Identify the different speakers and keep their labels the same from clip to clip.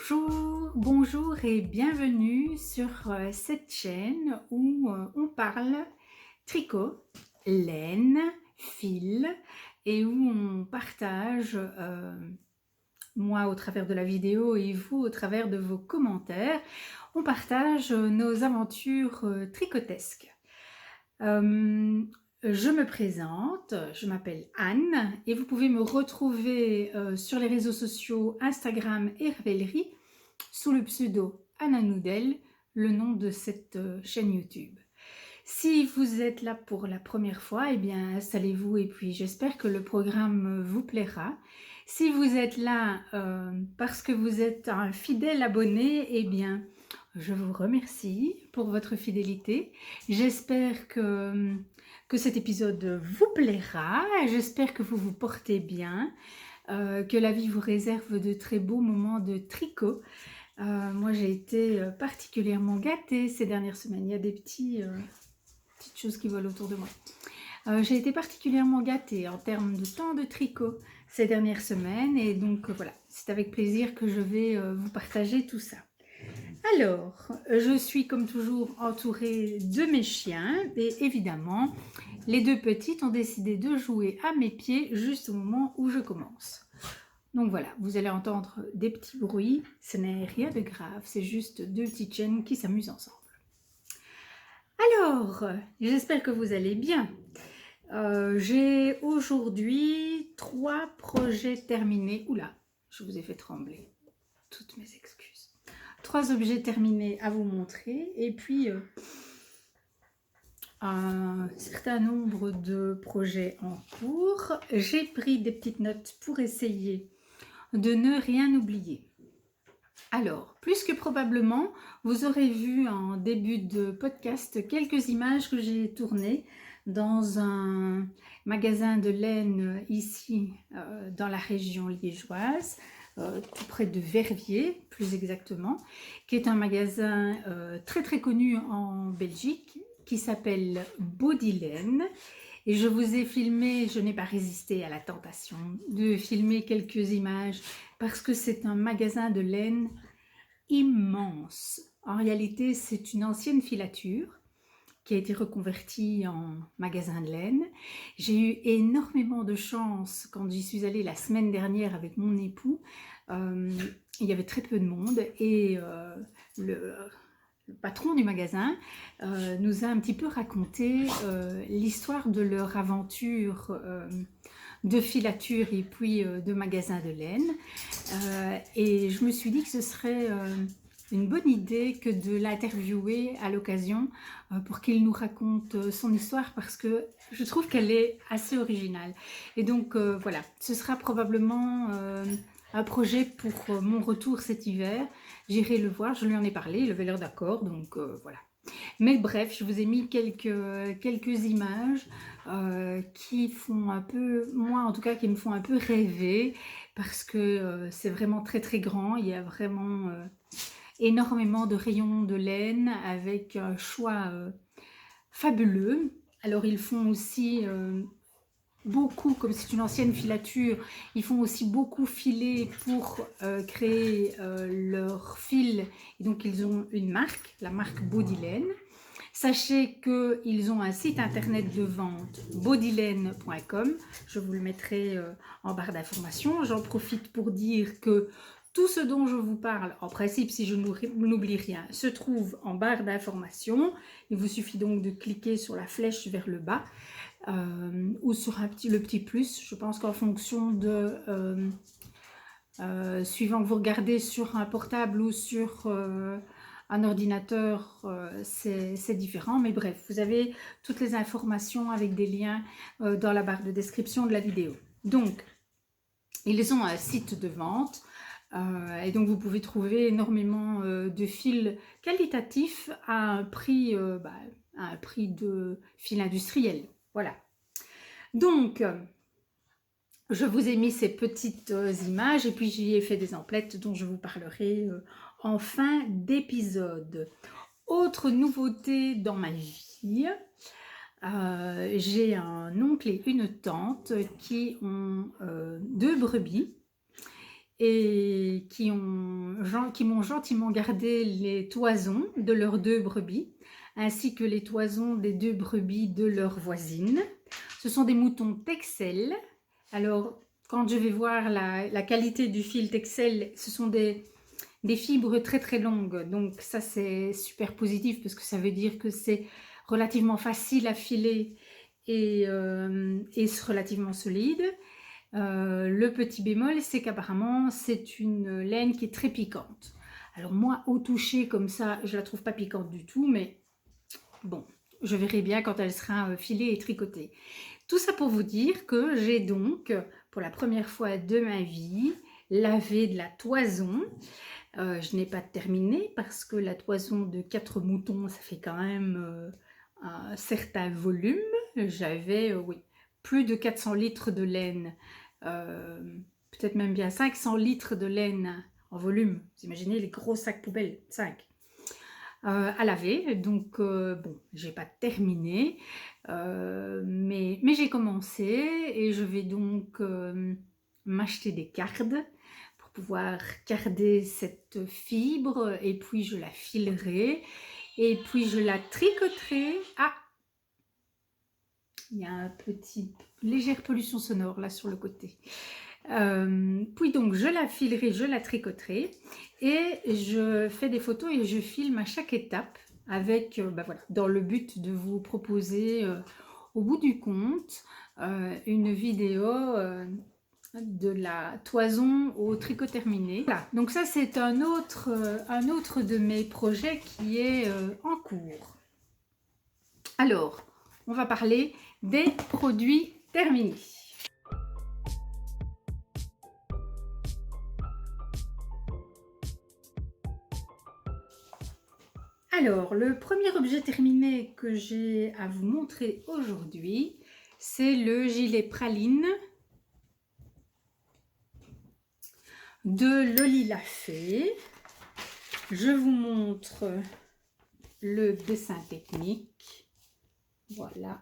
Speaker 1: Bonjour et bienvenue sur cette chaîne où on parle tricot, laine, fil et où on partage, moi au travers de la vidéo et vous au travers de vos commentaires, on partage nos aventures tricotesques. Je me présente, je m'appelle Anne et vous pouvez me retrouver sur les réseaux sociaux Instagram et Ravelry sous le pseudo Anna Noudel, le nom de cette chaîne YouTube. Si vous êtes là pour la première fois, eh bien installez-vous et puis j'espère que le programme vous plaira. Si vous êtes là parce que vous êtes un fidèle abonné, eh bien je vous remercie pour votre fidélité. J'espère que cet épisode vous plaira. J'espère que vous vous portez bien, que la vie vous réserve de très beaux moments de tricot. Moi, j'ai été particulièrement gâtée ces dernières semaines. Il y a des petites choses qui volent autour de moi. J'ai été particulièrement gâtée en termes de temps de tricot ces dernières semaines. Et donc, voilà, c'est avec plaisir que je vais vous partager tout ça. Alors, je suis comme toujours entourée de mes chiens et évidemment, les deux petites ont décidé de jouer à mes pieds juste au moment où je commence. Donc voilà, vous allez entendre des petits bruits, ce n'est rien de grave, c'est juste deux petites chiennes qui s'amusent ensemble. Alors, j'espère que vous allez bien. J'ai aujourd'hui 3 projets terminés. Oula, je vous ai fait trembler. Toutes mes excuses. 3 objets terminés à vous montrer et puis un certain nombre de projets en cours. J'ai pris des petites notes pour essayer de ne rien oublier. Alors, plus que probablement, vous aurez vu en début de podcast quelques images que j'ai tournées dans un magasin de laine ici dans la région liégeoise, tout près de Verviers plus exactement, qui est un magasin très très connu en Belgique qui s'appelle Bodylane. Et je vous ai filmé, je n'ai pas résisté à la tentation de filmer quelques images parce que c'est un magasin de laine immense. En réalité, c'est une ancienne filature qui a été reconvertie en magasin de laine. J'ai eu énormément de chance quand j'y suis allée la semaine dernière avec mon époux. Il y avait très peu de monde et le patron du magasin nous a un petit peu raconté l'histoire de leur aventure de filature et puis de magasin de laine. Et je me suis dit que ce serait une bonne idée que de l'interviewer à l'occasion pour qu'il nous raconte son histoire parce que je trouve qu'elle est assez originale. Et donc voilà, ce sera probablement un projet pour mon retour cet hiver. J'irai le voir, je lui en ai parlé, il avait l'air d'accord, donc voilà. Mais bref, je vous ai mis quelques images qui font un peu, moi en tout cas, qui me font un peu rêver parce que c'est vraiment très très grand. Il y a vraiment énormément de rayons de laine avec un choix fabuleux. Alors ils font aussi beaucoup, comme c'est une ancienne filature, ils font aussi beaucoup filer pour créer leur fil. Et donc ils ont une marque, la marque Bodylane. Sachez qu'ils ont un site internet de vente bodylane.com. Je vous le mettrai en barre d'informations. J'en profite pour dire que tout ce dont je vous parle, en principe, si je n'oublie rien, se trouve en barre d'informations. Il vous suffit donc de cliquer sur la flèche vers le bas ou sur le petit plus. Je pense qu'en fonction de... suivant que vous regardez sur un portable ou sur un ordinateur, c'est différent. Mais bref, vous avez toutes les informations avec des liens dans la barre de description de la vidéo. Donc, ils ont un site de vente. Et donc vous pouvez trouver énormément de fils qualitatifs à un prix de fil industriel. Voilà. Donc, je vous ai mis ces petites images et puis j'y ai fait des emplettes dont je vous parlerai en fin d'épisode. Autre nouveauté dans ma vie, j'ai un oncle et une tante qui ont 2 brebis et qui m'ont gentiment gardé les toisons de leurs 2 brebis, ainsi que les toisons des 2 brebis de leurs voisines. Ce sont des moutons Texel. Alors, quand je vais voir la qualité du fil Texel, ce sont des fibres très très longues. Donc ça, c'est super positif parce que ça veut dire que c'est relativement facile à filer et relativement solide. Le petit bémol, c'est qu'apparemment, c'est une laine qui est très piquante. Alors moi, au toucher comme ça, je la trouve pas piquante du tout, mais bon, je verrai bien quand elle sera filée et tricotée. Tout ça pour vous dire que j'ai donc, pour la première fois de ma vie, lavé de la toison. Je n'ai pas terminé parce que la toison de 4 moutons, ça fait quand même un certain volume. J'avais, oui, plus de 400 litres de laine, peut-être même bien 500 litres de laine en volume. Vous imaginez les gros sacs poubelles, 5. À laver, donc bon, j'ai pas terminé, mais j'ai commencé et je vais donc m'acheter des cardes pour pouvoir carder cette fibre et puis je la filerai et puis je la tricoterai. Ah, il y a un petit légère pollution sonore là sur le côté. Puis donc je la filerai, je la tricoterai et je fais des photos et je filme à chaque étape avec, voilà, dans le but de vous proposer au bout du compte une vidéo de la toison au tricot terminé. Voilà, donc ça c'est un autre de mes projets qui est en cours. Alors, on va parler des produits terminés. Alors, le premier objet terminé que j'ai à vous montrer aujourd'hui, c'est le gilet praline de Loli Lafay. Je vous montre le dessin technique. Voilà.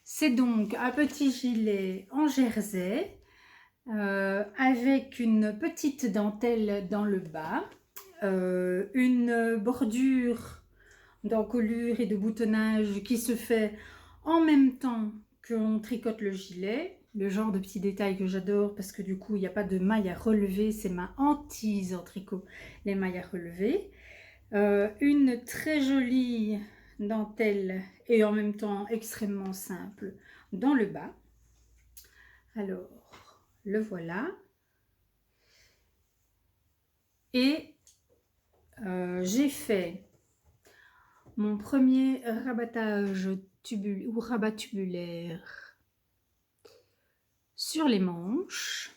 Speaker 1: C'est donc un petit gilet en jersey avec une petite dentelle dans le bas. Une bordure d'encolure et de boutonnage qui se fait en même temps qu'on tricote le gilet, le genre de petit détail que j'adore parce que du coup il n'y a pas de maille à relever, c'est ma hantise en tricot, les mailles à relever. Une très jolie dentelle et en même temps extrêmement simple dans le bas. Alors, le voilà. Et j'ai fait mon premier rabattage ou rabat tubulaire sur les manches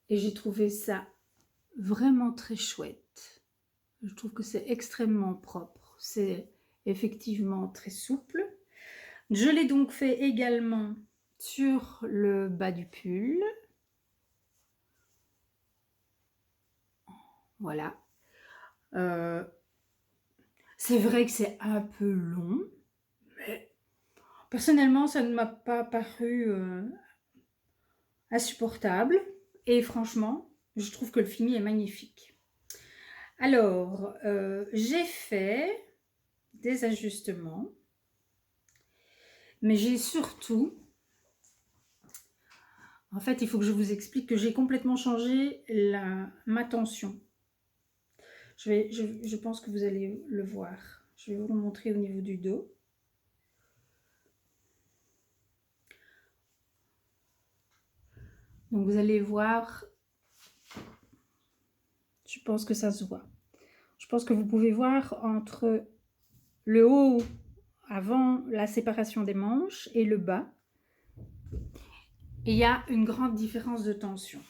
Speaker 1: et j'ai trouvé ça vraiment très chouette. Je trouve que c'est extrêmement propre, c'est effectivement très souple. Je l'ai donc fait également sur le bas du pull. Voilà. C'est vrai que c'est un peu long, mais personnellement, ça ne m'a pas paru insupportable. Et franchement, je trouve que le fini est magnifique. Alors, j'ai fait des ajustements, mais j'ai surtout... En fait, il faut que je vous explique que j'ai complètement changé ma tension. Je pense que vous allez le voir. Je vais vous le montrer au niveau du dos. Donc vous allez voir, je pense que ça se voit. Je pense que vous pouvez voir entre le haut, avant la séparation des manches, et le bas. Et il y a une grande différence de tension.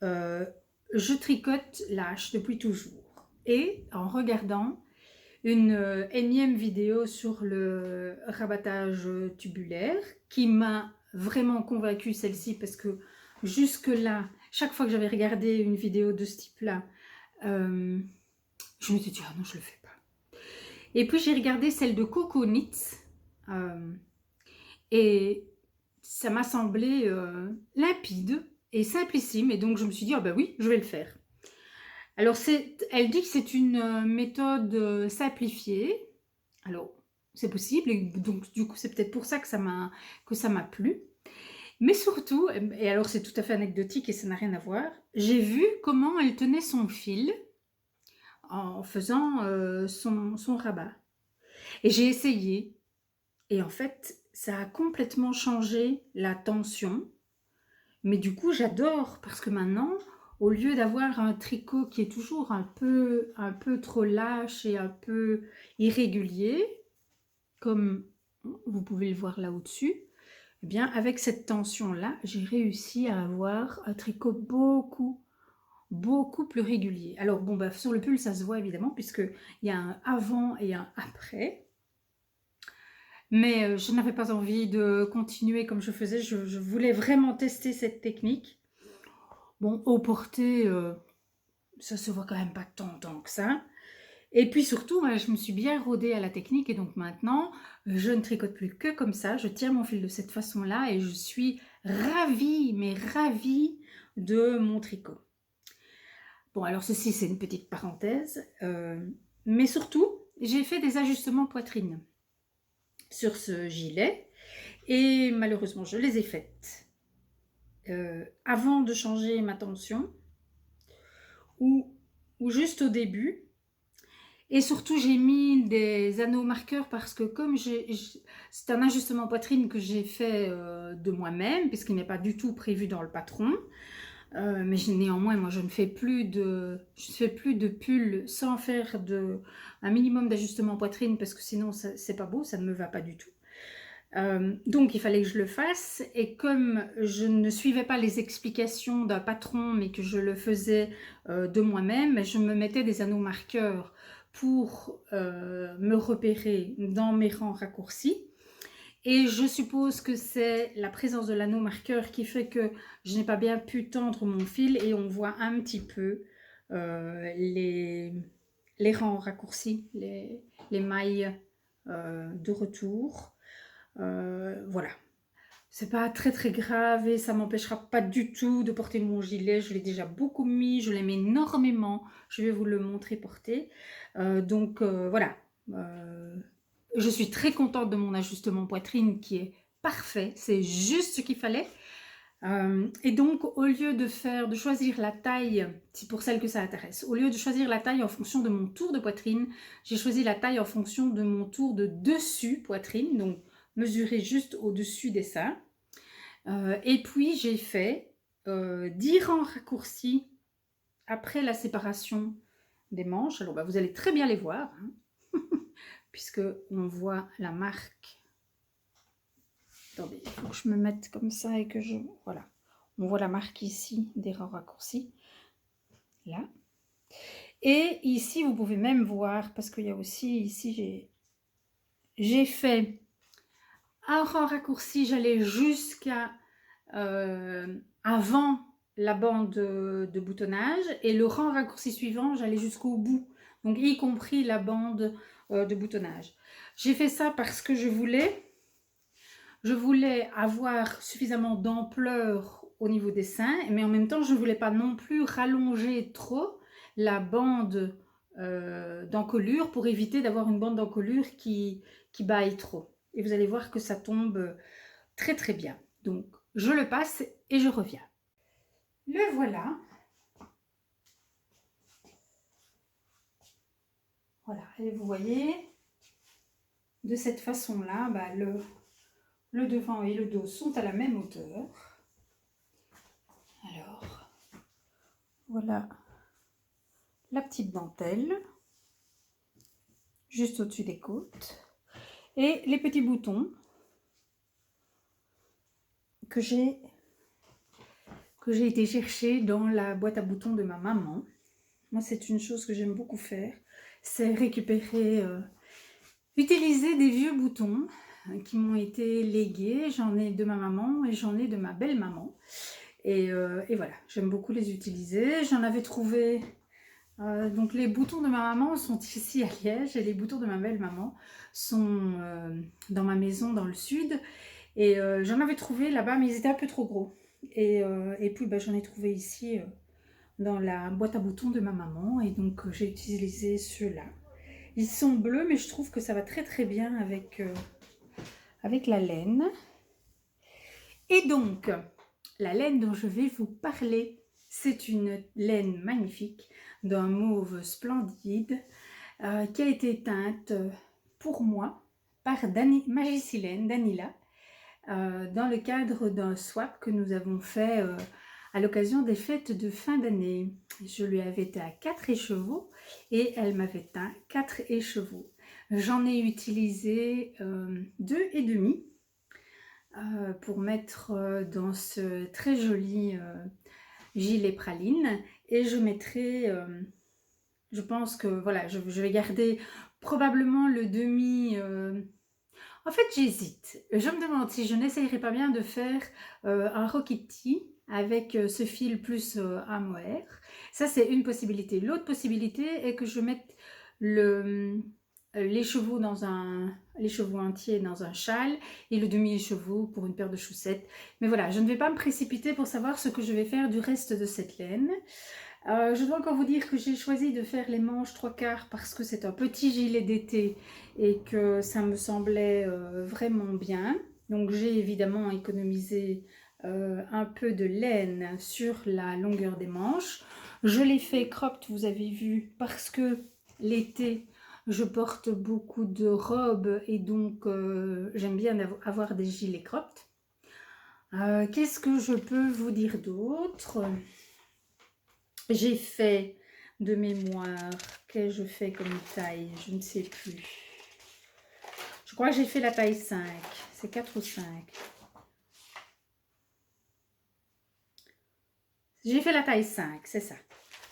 Speaker 1: Je tricote lâche depuis toujours. Et en regardant une énième vidéo sur le rabattage tubulaire qui m'a vraiment convaincue, celle-ci, parce que jusque-là, chaque fois que j'avais regardé une vidéo de ce type-là, je me suis dit, ah non, je le fais pas. Et puis j'ai regardé celle de Coco Knits et ça m'a semblé limpide et simplissime et donc je me suis dit: «Ah bah oui, je vais le faire». Alors elle dit que c'est une, méthode, simplifiée. Alors c'est possible et donc du coup, c'est peut-être pour ça que ça m'a plu. Mais surtout, et alors c'est tout à fait anecdotique et ça n'a rien à voir, j'ai vu comment elle tenait son fil en faisant, son rabat et j'ai essayé et en fait, ça a complètement changé la tension. Mais du coup, j'adore parce que maintenant, au lieu d'avoir un tricot qui est toujours un peu trop lâche et un peu irrégulier, comme vous pouvez le voir là au-dessus, eh bien, avec cette tension-là, j'ai réussi à avoir un tricot beaucoup plus régulier. Alors, bon, bah, sur le pull, ça se voit évidemment, puisqu'il y a un avant et un après. Mais je n'avais pas envie de continuer comme je faisais. Je voulais vraiment tester cette technique. Bon, au porté, ça se voit quand même pas tant que ça. Et puis surtout, moi, je me suis bien rodée à la technique et donc maintenant, je ne tricote plus que comme ça. Je tire mon fil de cette façon-là et je suis ravie, mais ravie de mon tricot. Bon, alors ceci, c'est une petite parenthèse. Mais surtout, j'ai fait des ajustements poitrine sur ce gilet et malheureusement, je les ai faites avant de changer ma tension ou juste au début. Et surtout, j'ai mis des anneaux marqueurs parce que comme c'est un ajustement poitrine que j'ai fait de moi-même, puisqu'il n'est pas du tout prévu dans le patron. Mais néanmoins, moi, je ne fais plus de pull sans faire un minimum d'ajustement poitrine parce que sinon, c'est pas beau, ça ne me va pas du tout. Donc il fallait que je le fasse et comme je ne suivais pas les explications d'un patron mais que je le faisais de moi-même, je me mettais des anneaux marqueurs pour me repérer dans mes rangs raccourcis et je suppose que c'est la présence de l'anneau marqueur qui fait que je n'ai pas bien pu tendre mon fil et on voit un petit peu les rangs raccourcis, les mailles de retour. Voilà, c'est pas très grave et ça m'empêchera pas du tout de porter mon gilet. Je l'ai déjà beaucoup mis, je l'aime énormément. Je vais vous le montrer porter. Donc voilà, je suis très contente de mon ajustement poitrine qui est parfait. C'est juste ce qu'il fallait. Et donc, au lieu de choisir la taille, c'est pour celle que ça intéresse, au lieu de choisir la taille en fonction de mon tour de poitrine, j'ai choisi la taille en fonction de mon tour de dessus poitrine, donc mesurer juste au-dessus des seins. Et puis, j'ai fait 10 rangs raccourcis après la séparation des manches. Alors, bah, vous allez très bien les voir, hein, puisque on voit la marque. Attendez, il faut que je me mette comme ça et que je... Voilà. On voit la marque ici des rangs raccourcis. Là. Et ici, vous pouvez même voir, parce qu'il y a aussi, ici, j'ai fait un rang raccourci, j'allais jusqu'à avant la bande de boutonnage. Et le rang raccourci suivant, j'allais jusqu'au bout. Donc, y compris la bande de boutonnage. J'ai fait ça parce que je voulais avoir suffisamment d'ampleur au niveau des seins, mais en même temps, je ne voulais pas non plus rallonger trop la bande d'encolure pour éviter d'avoir une bande d'encolure qui baille trop. Et vous allez voir que ça tombe très bien. Donc, je le passe et je reviens. Le voilà. Voilà, et vous voyez, de cette façon-là, bah, le devant et le dos sont à la même hauteur. Alors, voilà la petite dentelle, juste au-dessus des côtes. Et les petits boutons que j'ai été chercher dans la boîte à boutons de ma maman. Moi, c'est une chose que j'aime beaucoup faire. C'est récupérer, utiliser des vieux boutons qui m'ont été légués. J'en ai de ma maman et j'en ai de ma belle-maman. Et voilà, j'aime beaucoup les utiliser. J'en avais trouvé... donc les boutons de ma maman sont ici à Liège et les boutons de ma belle-maman sont dans ma maison dans le sud. Et j'en avais trouvé là-bas, mais ils étaient un peu trop gros. Et puis bah, j'en ai trouvé ici dans la boîte à boutons de ma maman. Et donc j'ai utilisé ceux-là. Ils sont bleus, mais je trouve que ça va très très bien avec la laine. Et donc, la laine dont je vais vous parler, c'est une laine magnifique d'un mauve splendide qui a été teinte pour moi par Magicilène, Danila, dans le cadre d'un swap que nous avons fait à l'occasion des fêtes de fin d'année. Je lui avais teint 4 écheveaux et elle m'avait teint 4 écheveaux. J'en ai utilisé 2,5 pour mettre dans ce très joli gilet praline, et je mettrai, je pense que voilà, je vais garder probablement le demi. En fait, j'hésite. Je me demande si je n'essayerais pas bien de faire un Rokiti avec ce fil plus un mohair. Ça, c'est une possibilité. L'autre possibilité est que je mette l'écheveau entier dans un châle et le demi-écheveau pour une paire de chaussettes. Mais voilà, je ne vais pas me précipiter pour savoir ce que je vais faire du reste de cette laine. Je dois encore vous dire que j'ai choisi de faire les manches 3/4 parce que c'est un petit gilet d'été et que ça me semblait vraiment bien. Donc j'ai évidemment économisé un peu de laine sur la longueur des manches. Je l'ai fait cropped, vous avez vu, parce que l'été, je porte beaucoup de robes et donc j'aime bien avoir des gilets cropped. Qu'est-ce que je peux vous dire d'autre? J'ai fait de mémoire, qu'ai-je fait comme taille? Je ne sais plus. Je crois que j'ai fait la taille 5. C'est 4 ou 5. J'ai fait la taille 5, c'est ça.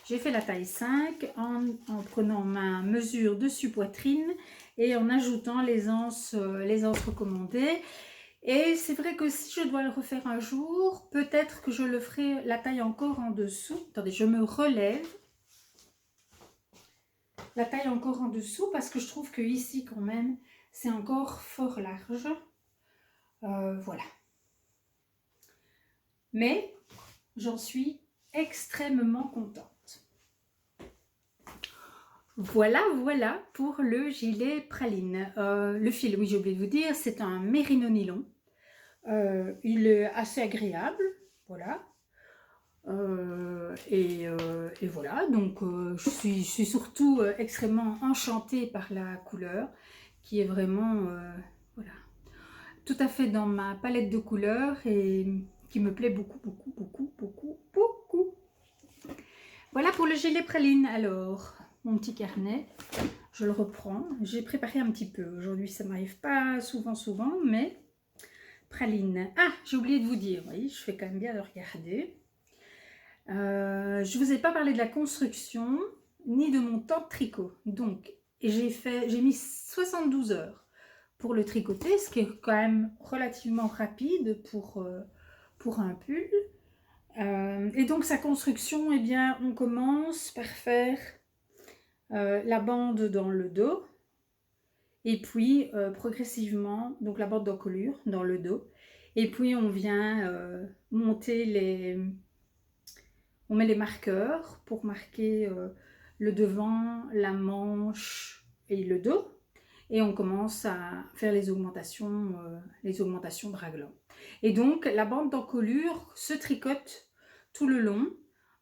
Speaker 1: J'ai fait la taille 5 en prenant ma mesure dessus poitrine et en ajoutant les anses recommandées. Et c'est vrai que si je dois le refaire un jour, peut-être que je le ferai la taille encore en dessous. Attendez, je me relève. La taille encore en dessous parce que je trouve que ici quand même c'est encore fort large. Voilà. Mais j'en suis extrêmement contente. Voilà pour le gilet praline. Le fil, oui, j'ai oublié de vous dire, c'est un mérino nylon. Il est assez agréable, voilà. Et voilà, donc je suis surtout extrêmement enchantée par la couleur qui est vraiment voilà, tout à fait dans ma palette de couleurs et qui me plaît beaucoup. Voilà pour le gilet praline. Alors, mon petit carnet, je le reprends. J'ai préparé un petit peu. Aujourd'hui, ça m'arrive pas souvent, mais praline. Ah, j'ai oublié de vous dire, oui, je fais quand même bien de regarder. Je ne vous ai pas parlé de la construction ni de mon temps de tricot. Donc, j'ai mis 72 heures pour le tricoter, ce qui est quand même relativement rapide pour un pull. Et donc, sa construction, eh bien, on commence par faire la bande dans le dos. Et puis, progressivement, donc la bande d'encolure dans le dos. Et puis, on vient monter on met les marqueurs pour marquer le devant, la manche et le dos. Et on commence à faire les augmentations de raglan. Et donc, la bande d'encolure se tricote tout le long,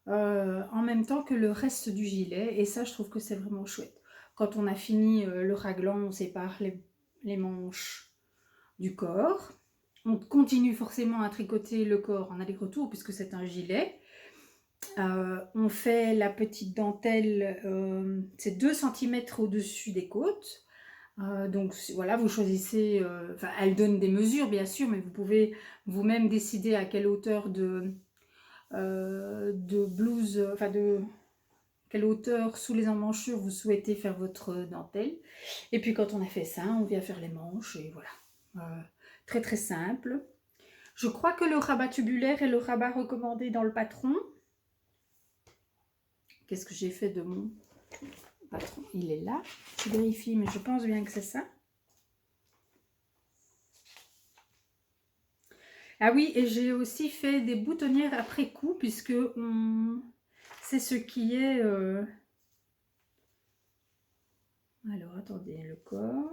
Speaker 1: en même temps que le reste du gilet. Et ça, je trouve que c'est vraiment chouette. Quand on a fini le raglan, on sépare les manches du corps. On continue forcément à tricoter le corps en aller-retour puisque c'est un gilet. On fait la petite dentelle, c'est 2 cm au-dessus des côtes. Donc voilà, vous choisissez, elle donne des mesures bien sûr, mais vous pouvez vous-même décider à quelle hauteur de blouse, de quelle hauteur sous les emmanchures vous souhaitez faire votre dentelle. Et puis quand on a fait ça, on vient faire les manches et voilà. Très très simple. Je crois que le rabat tubulaire est le rabat recommandé dans le patron. Qu'est-ce que j'ai fait de mon patron? Il est là. Je vérifie, mais je pense bien que c'est ça. Ah oui, et j'ai aussi fait des boutonnières après coup, puisque c'est ce qui est... Alors, attendez, le corps...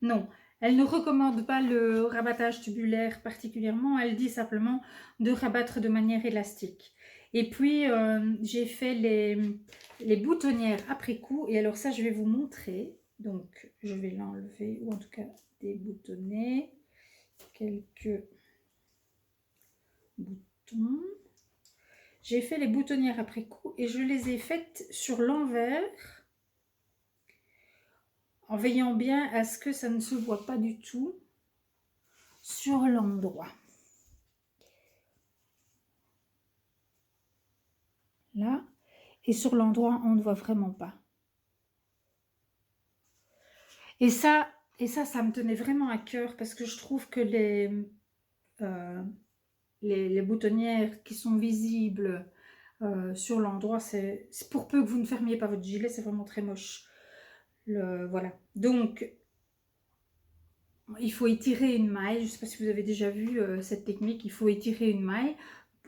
Speaker 1: Non, elle ne recommande pas le rabattage tubulaire particulièrement, elle dit simplement de rabattre de manière élastique. Et puis, j'ai fait les boutonnières après coup, et alors ça, je vais vous montrer. Donc, je vais l'enlever, ou en tout cas déboutonner quelques boutons. J'ai fait les boutonnières après coup, et je les ai faites sur l'envers, en veillant bien à ce que ça ne se voit pas du tout sur l'endroit. Là, et sur l'endroit on ne voit vraiment pas. Et ça me tenait vraiment à cœur, parce que je trouve que les boutonnières qui sont visibles sur l'endroit, c'est pour peu que vous ne fermiez pas votre gilet, c'est vraiment très moche. Voilà. Donc, il faut étirer une maille. Je ne sais pas si vous avez déjà vu cette technique. Il faut étirer une maille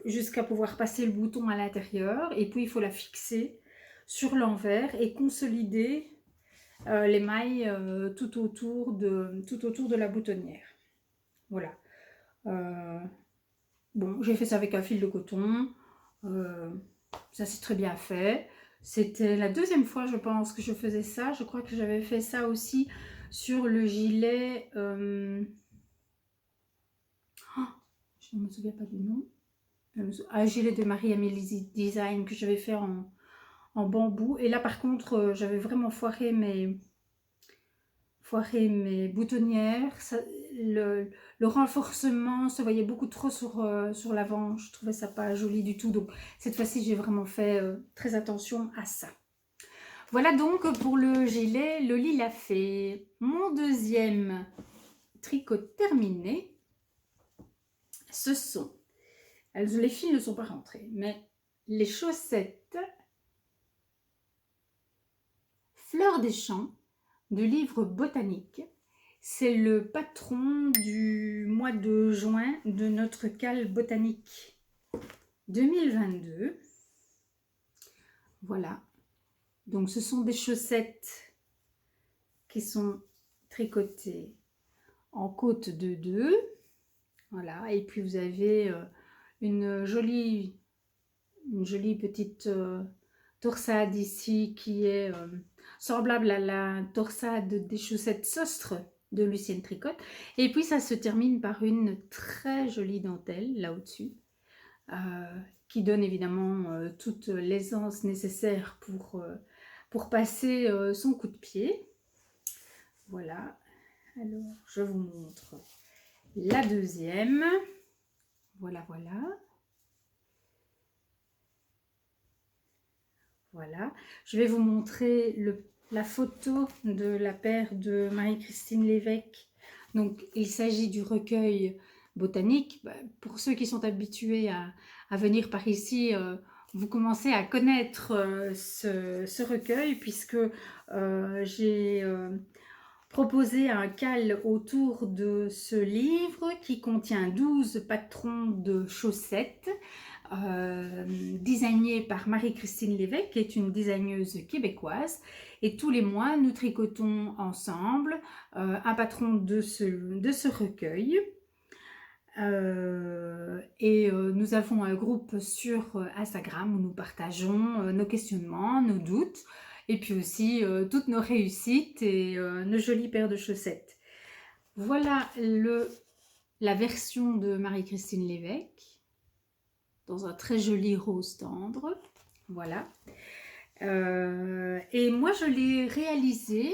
Speaker 1: jusqu'à pouvoir passer le bouton à l'intérieur. Et puis, il faut la fixer sur l'envers et consolider les mailles tout autour de la boutonnière. Voilà. Bon, j'ai fait ça avec un fil de coton. Ça s'est très bien fait. C'était la deuxième fois, je pense, que je faisais ça. Je crois que j'avais fait ça aussi sur le gilet. Oh, je ne me souviens pas du nom. Un gilet de Marie-Amélie Design que j'avais fait en bambou. Et là, par contre, j'avais vraiment foiré mes boutonnières. Ça, le renforcement se voyait beaucoup trop sur l'avant. Je trouvais ça pas joli du tout. Donc, cette fois-ci, j'ai vraiment fait très attention à ça. Voilà donc pour le gilet, le lilas fait. Mon deuxième tricot terminé, ce sont, les fils ne sont pas rentrés, mais les chaussettes Fleurs des champs du livre botanique. C'est le patron du mois de juin de notre cale botanique 2022. Voilà. Donc ce sont des chaussettes qui sont tricotées en côte de 2. Voilà. Et puis vous avez une jolie petite torsade ici qui est semblable à la torsade des chaussettes Sostre de Lucienne Tricotte. Et puis ça se termine par une très jolie dentelle là au-dessus qui donne évidemment toute l'aisance nécessaire pour passer son coup de pied. Voilà. Alors je vous montre la deuxième. Voilà, voilà. Voilà, je vais vous montrer la photo de la paire de Marie-Christine Lévesque. Donc, il s'agit du recueil botanique. Pour ceux qui sont habitués à venir par ici, vous commencez à connaître ce recueil, puisque j'ai proposé un cal autour de ce livre qui contient 12 patrons de chaussettes. Designé par Marie-Christine Lévesque, qui est une designeuse québécoise. Et tous les mois, nous tricotons ensemble un patron de ce recueil. Nous avons un groupe sur Instagram où nous partageons nos questionnements, nos doutes, et puis aussi toutes nos réussites et nos jolies paires de chaussettes. Voilà la version de Marie-Christine Lévesque, dans un très joli rose tendre, voilà. Et moi je l'ai réalisé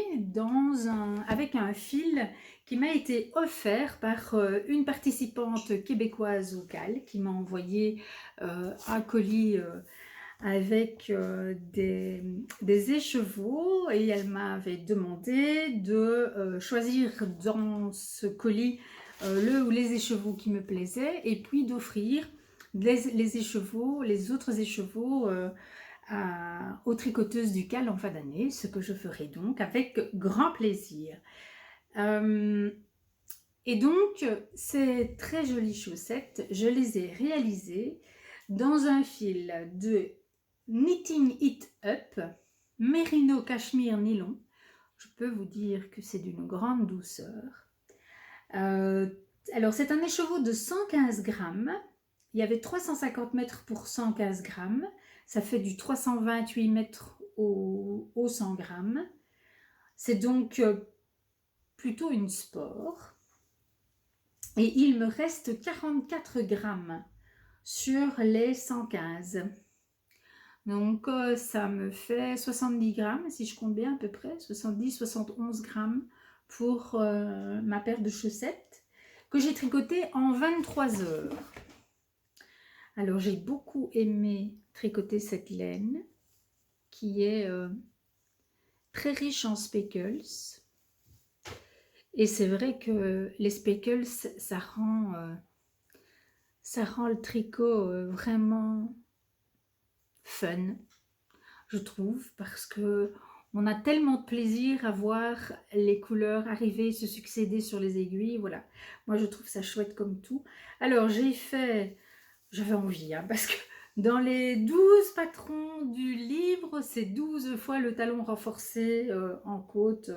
Speaker 1: avec un fil qui m'a été offert par une participante québécoise au CAL qui m'a envoyé un colis avec des écheveaux, et elle m'avait demandé de choisir dans ce colis le ou les écheveaux qui me plaisaient, et puis d'offrir les autres écheveaux aux tricoteuses du CAL en fin d'année, ce que je ferai donc avec grand plaisir. Et donc, ces très jolies chaussettes, je les ai réalisées dans un fil de Knitting It Up, Merino Cachemire Nylon. Je peux vous dire que c'est d'une grande douceur. Alors, c'est un écheveau de 115 grammes. Il y avait 350 mètres pour 115 grammes. Ça fait du 328 mètres au 100 grammes. C'est donc plutôt une sport. Et il me reste 44 grammes sur les 115. Donc, ça me fait 70 grammes, si je compte bien à peu près, 70-71 grammes pour ma paire de chaussettes que j'ai tricotée en 23 heures. Alors, j'ai beaucoup aimé tricoter cette laine qui est très riche en speckles. Et c'est vrai que les speckles, ça rend le tricot vraiment fun, je trouve, parce que on a tellement de plaisir à voir les couleurs arriver, se succéder sur les aiguilles. Voilà, moi je trouve ça chouette comme tout. Alors j'avais envie, hein, parce que dans les 12 patrons du livre, c'est 12 fois le talon renforcé en côte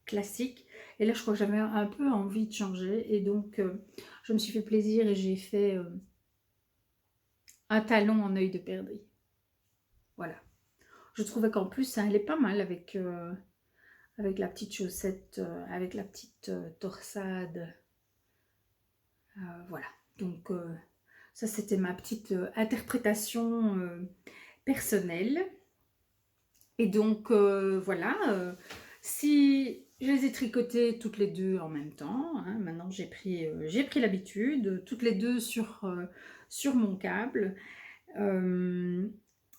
Speaker 1: classique. Et là, je crois que j'avais un peu envie de changer. Et donc, je me suis fait plaisir et j'ai fait un talon en œil de perdrix. Voilà. Je trouvais qu'en plus, ça allait pas mal avec la petite chaussette, avec la petite torsade. Voilà. Donc, ça, c'était ma petite interprétation personnelle. Et donc, voilà. Si je les ai tricotées toutes les deux en même temps, hein, maintenant j'ai pris l'habitude, toutes les deux sur mon câble.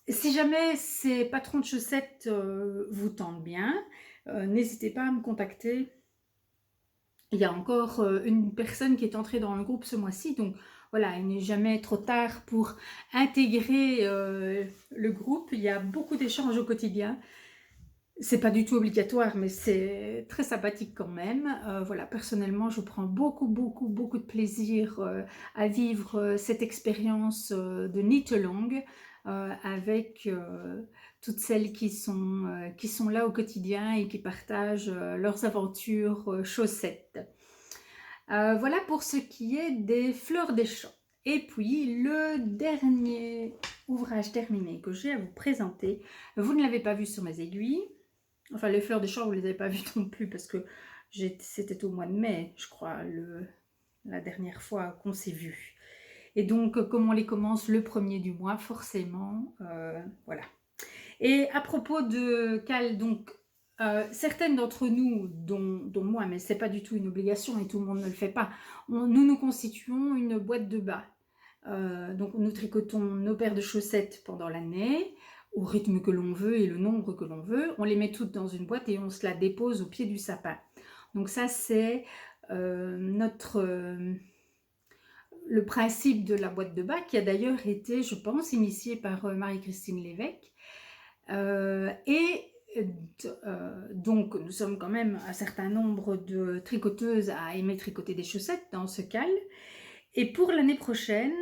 Speaker 1: Si jamais ces patrons de chaussettes vous tentent bien, n'hésitez pas à me contacter. Il y a encore une personne qui est entrée dans le groupe ce mois-ci, donc voilà, il n'est jamais trop tard pour intégrer le groupe. Il y a beaucoup d'échanges au quotidien. C'est pas du tout obligatoire, mais c'est très sympathique quand même. Voilà, personnellement, je prends beaucoup de plaisir à vivre cette expérience de knit along avec toutes celles qui sont là au quotidien et qui partagent leurs aventures chaussettes. Voilà pour ce qui est des fleurs des champs. Et puis, le dernier ouvrage terminé que j'ai à vous présenter, vous ne l'avez pas vu sur mes aiguilles. Enfin, les fleurs des champs, vous ne les avez pas vues non plus parce que c'était au mois de mai, je crois, la dernière fois qu'on s'est vu. Et donc, comme on les commence le 1er du mois, forcément, voilà. Et à propos de CAL, donc, certaines d'entre nous, dont moi, mais ce n'est pas du tout une obligation et tout le monde ne le fait pas, nous constituons une boîte de bas. Donc, nous tricotons nos paires de chaussettes pendant l'année, au rythme que l'on veut et le nombre que l'on veut. On les met toutes dans une boîte et on se la dépose au pied du sapin. Donc ça, c'est le principe de la boîte de bas qui a d'ailleurs été, je pense, initié par Marie-Christine Lévesque. Donc, nous sommes quand même un certain nombre de tricoteuses à aimer tricoter des chaussettes dans ce CAL. Et pour l'année prochaine,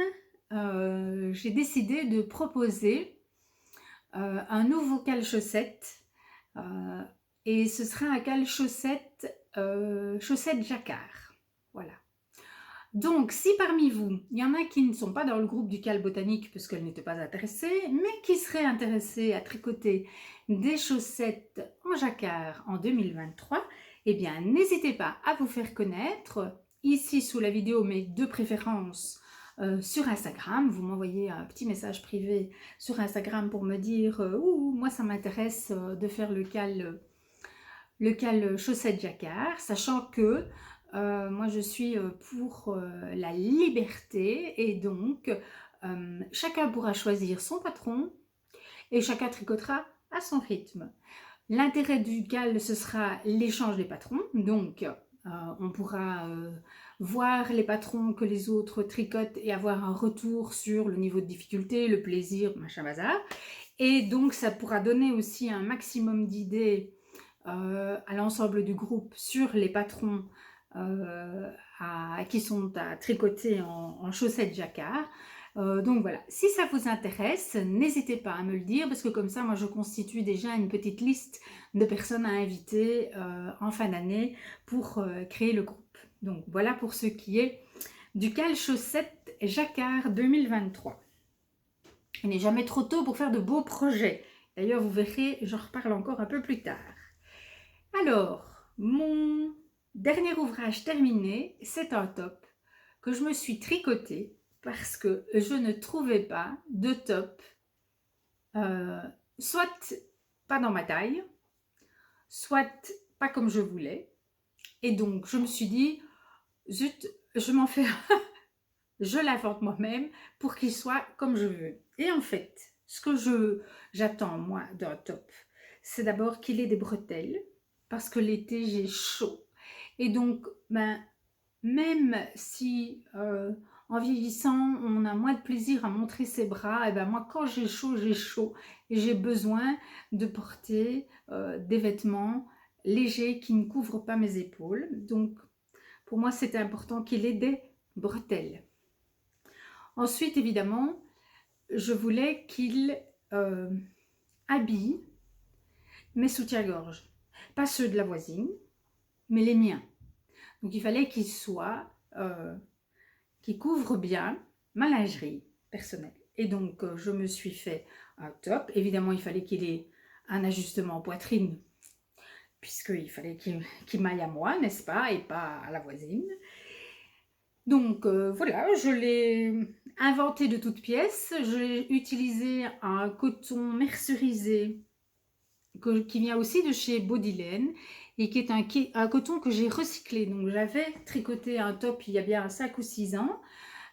Speaker 1: j'ai décidé de proposer un nouveau CAL chaussette. Et ce sera un CAL chaussette jacquard. Voilà. Donc, si parmi vous, il y en a qui ne sont pas dans le groupe du CAL botanique parce qu'elles n'étaient pas intéressées, mais qui seraient intéressées à tricoter des chaussettes en jacquard en 2023, eh bien, n'hésitez pas à vous faire connaître ici sous la vidéo, mais de préférence sur Instagram. Vous m'envoyez un petit message privé sur Instagram pour me dire « Ouh, moi ça m'intéresse de faire le CAL chaussette jacquard », sachant que moi je suis pour la liberté et donc chacun pourra choisir son patron et chacun tricotera à son rythme. L'intérêt du CAL, ce sera l'échange des patrons, donc on pourra voir les patrons que les autres tricotent et avoir un retour sur le niveau de difficulté, le plaisir, machin bazar. Et donc ça pourra donner aussi un maximum d'idées à l'ensemble du groupe sur les patrons qui sont à tricoter en chaussettes jacquard. Donc voilà, si ça vous intéresse, n'hésitez pas à me le dire parce que comme ça, moi je constitue déjà une petite liste de personnes à inviter en fin d'année pour créer le groupe. Donc voilà pour ce qui est du Cal Chaussettes Jacquard 2023. Il n'est jamais trop tôt pour faire de beaux projets. D'ailleurs, vous verrez, j'en reparle encore un peu plus tard. Alors, mon dernier ouvrage terminé, c'est un top que je me suis tricoté parce que je ne trouvais pas de top, soit pas dans ma taille, soit pas comme je voulais. Et donc, je me suis dit, zut, je m'en fais je l'invente moi-même pour qu'il soit comme je veux. Et en fait, ce que j'attends moi d'un top, c'est d'abord qu'il ait des bretelles, parce que l'été j'ai chaud. Et donc, même si en vieillissant, on a moins de plaisir à montrer ses bras, et ben moi quand j'ai chaud et j'ai besoin de porter des vêtements légers qui ne couvrent pas mes épaules. Donc, pour moi, c'était important qu'il ait des bretelles. Ensuite, évidemment, je voulais qu'il habille mes soutiens-gorge. Pas ceux de la voisine, mais les miens. Donc, il fallait qu'il couvre bien ma lingerie personnelle. Et donc, je me suis fait un top. Évidemment, il fallait qu'il ait un ajustement en poitrine, puisqu'il fallait qu'il m'aille à moi, n'est-ce pas, et pas à la voisine. Donc voilà, je l'ai inventé de toutes pièces. J'ai utilisé un coton mercerisé qui vient aussi de chez Bodylane et qui est un coton que j'ai recyclé. Donc j'avais tricoté un top il y a bien 5 ou 6 ans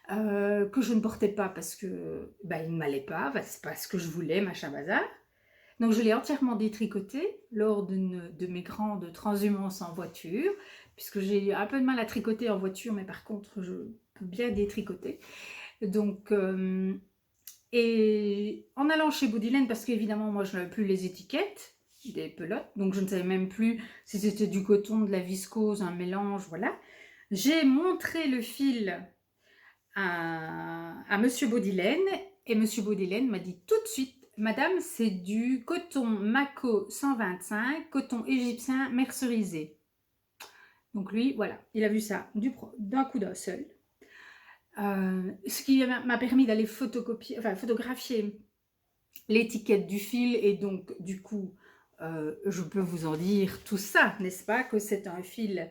Speaker 1: que je ne portais pas parce que il ne m'allait pas, c'est pas ce que je voulais, machin bazar. Donc je l'ai entièrement détricoté lors d'une de mes grandes transhumances en voiture, puisque j'ai un peu de mal à tricoter en voiture, mais par contre je peux bien détricoter. Donc, et en allant chez Bodylane, parce qu'évidemment moi je n'avais plus les étiquettes des pelotes, donc je ne savais même plus si c'était du coton, de la viscose, un mélange, voilà. J'ai montré le fil à Monsieur Bodylane, et Monsieur Bodylane m'a dit tout de suite: Madame, c'est du coton Mako 125, coton égyptien mercerisé. Donc lui, voilà, il a vu ça d'un coup d'un seul. Ce qui m'a permis d'aller photographier l'étiquette du fil, et donc du coup, je peux vous en dire tout ça, n'est-ce pas, que c'est un fil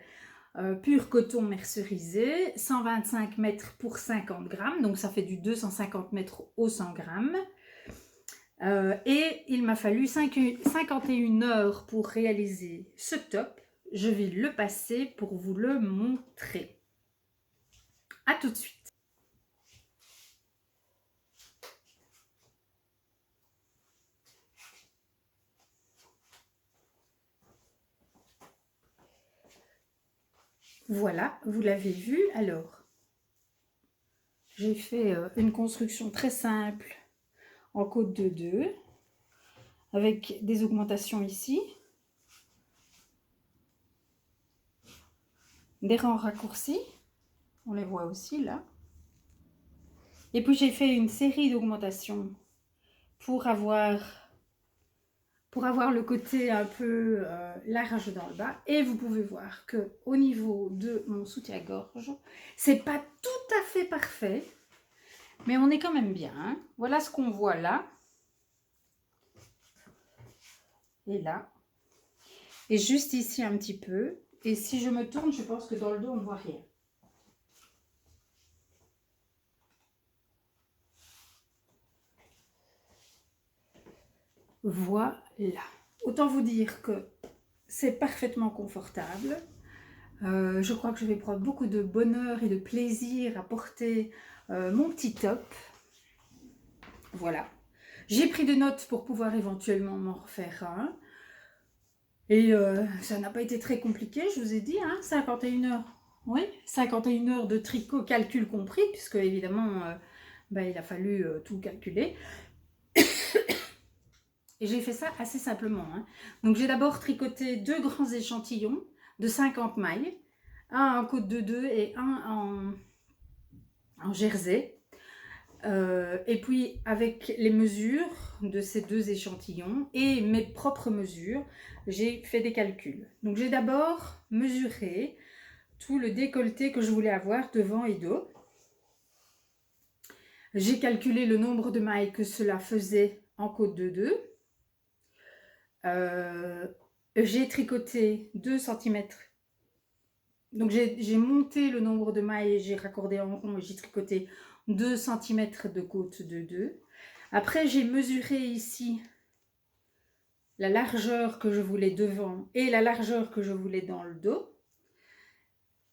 Speaker 1: pur coton mercerisé, 125 mètres pour 50 grammes, donc ça fait du 250 mètres au 100 grammes. Et il m'a fallu 51 heures pour réaliser ce top. Je vais le passer pour vous le montrer. À tout de suite. Voilà, vous l'avez vu. Alors, j'ai fait une construction très simple en côte de 2 avec des augmentations ici, des rangs raccourcis, on les voit aussi là, et puis j'ai fait une série d'augmentations pour avoir le côté un peu large dans le bas. Et vous pouvez voir que au niveau de mon soutien-gorge, c'est pas tout à fait parfait, mais on est quand même bien, hein. Voilà ce qu'on voit là et là, et juste ici un petit peu. Et si je me tourne, je pense que dans le dos on ne voit rien. Voilà. Autant vous dire que c'est parfaitement confortable. Je crois que je vais prendre beaucoup de bonheur et de plaisir à porter mon petit top. Voilà. J'ai pris des notes pour pouvoir éventuellement m'en refaire un. Et ça n'a pas été très compliqué, je vous ai dit, hein, 51 heures. Oui, 51 heures de tricot, calcul compris, puisque évidemment, il a fallu tout calculer. Et j'ai fait ça assez simplement, hein. Donc j'ai d'abord tricoté 2 grands échantillons de 50 mailles, un en côte de 2 et un en jersey. Et puis avec les mesures de ces 2 échantillons et mes propres mesures, j'ai fait des calculs. Donc j'ai d'abord mesuré tout le décolleté que je voulais avoir devant et dos. J'ai calculé le nombre de mailles que cela faisait en côte de 2. J'ai tricoté 2 cm. Donc j'ai monté le nombre de mailles, j'ai raccordé en rond et j'ai tricoté 2 cm de côte de 2. Après j'ai mesuré ici la largeur que je voulais devant et la largeur que je voulais dans le dos.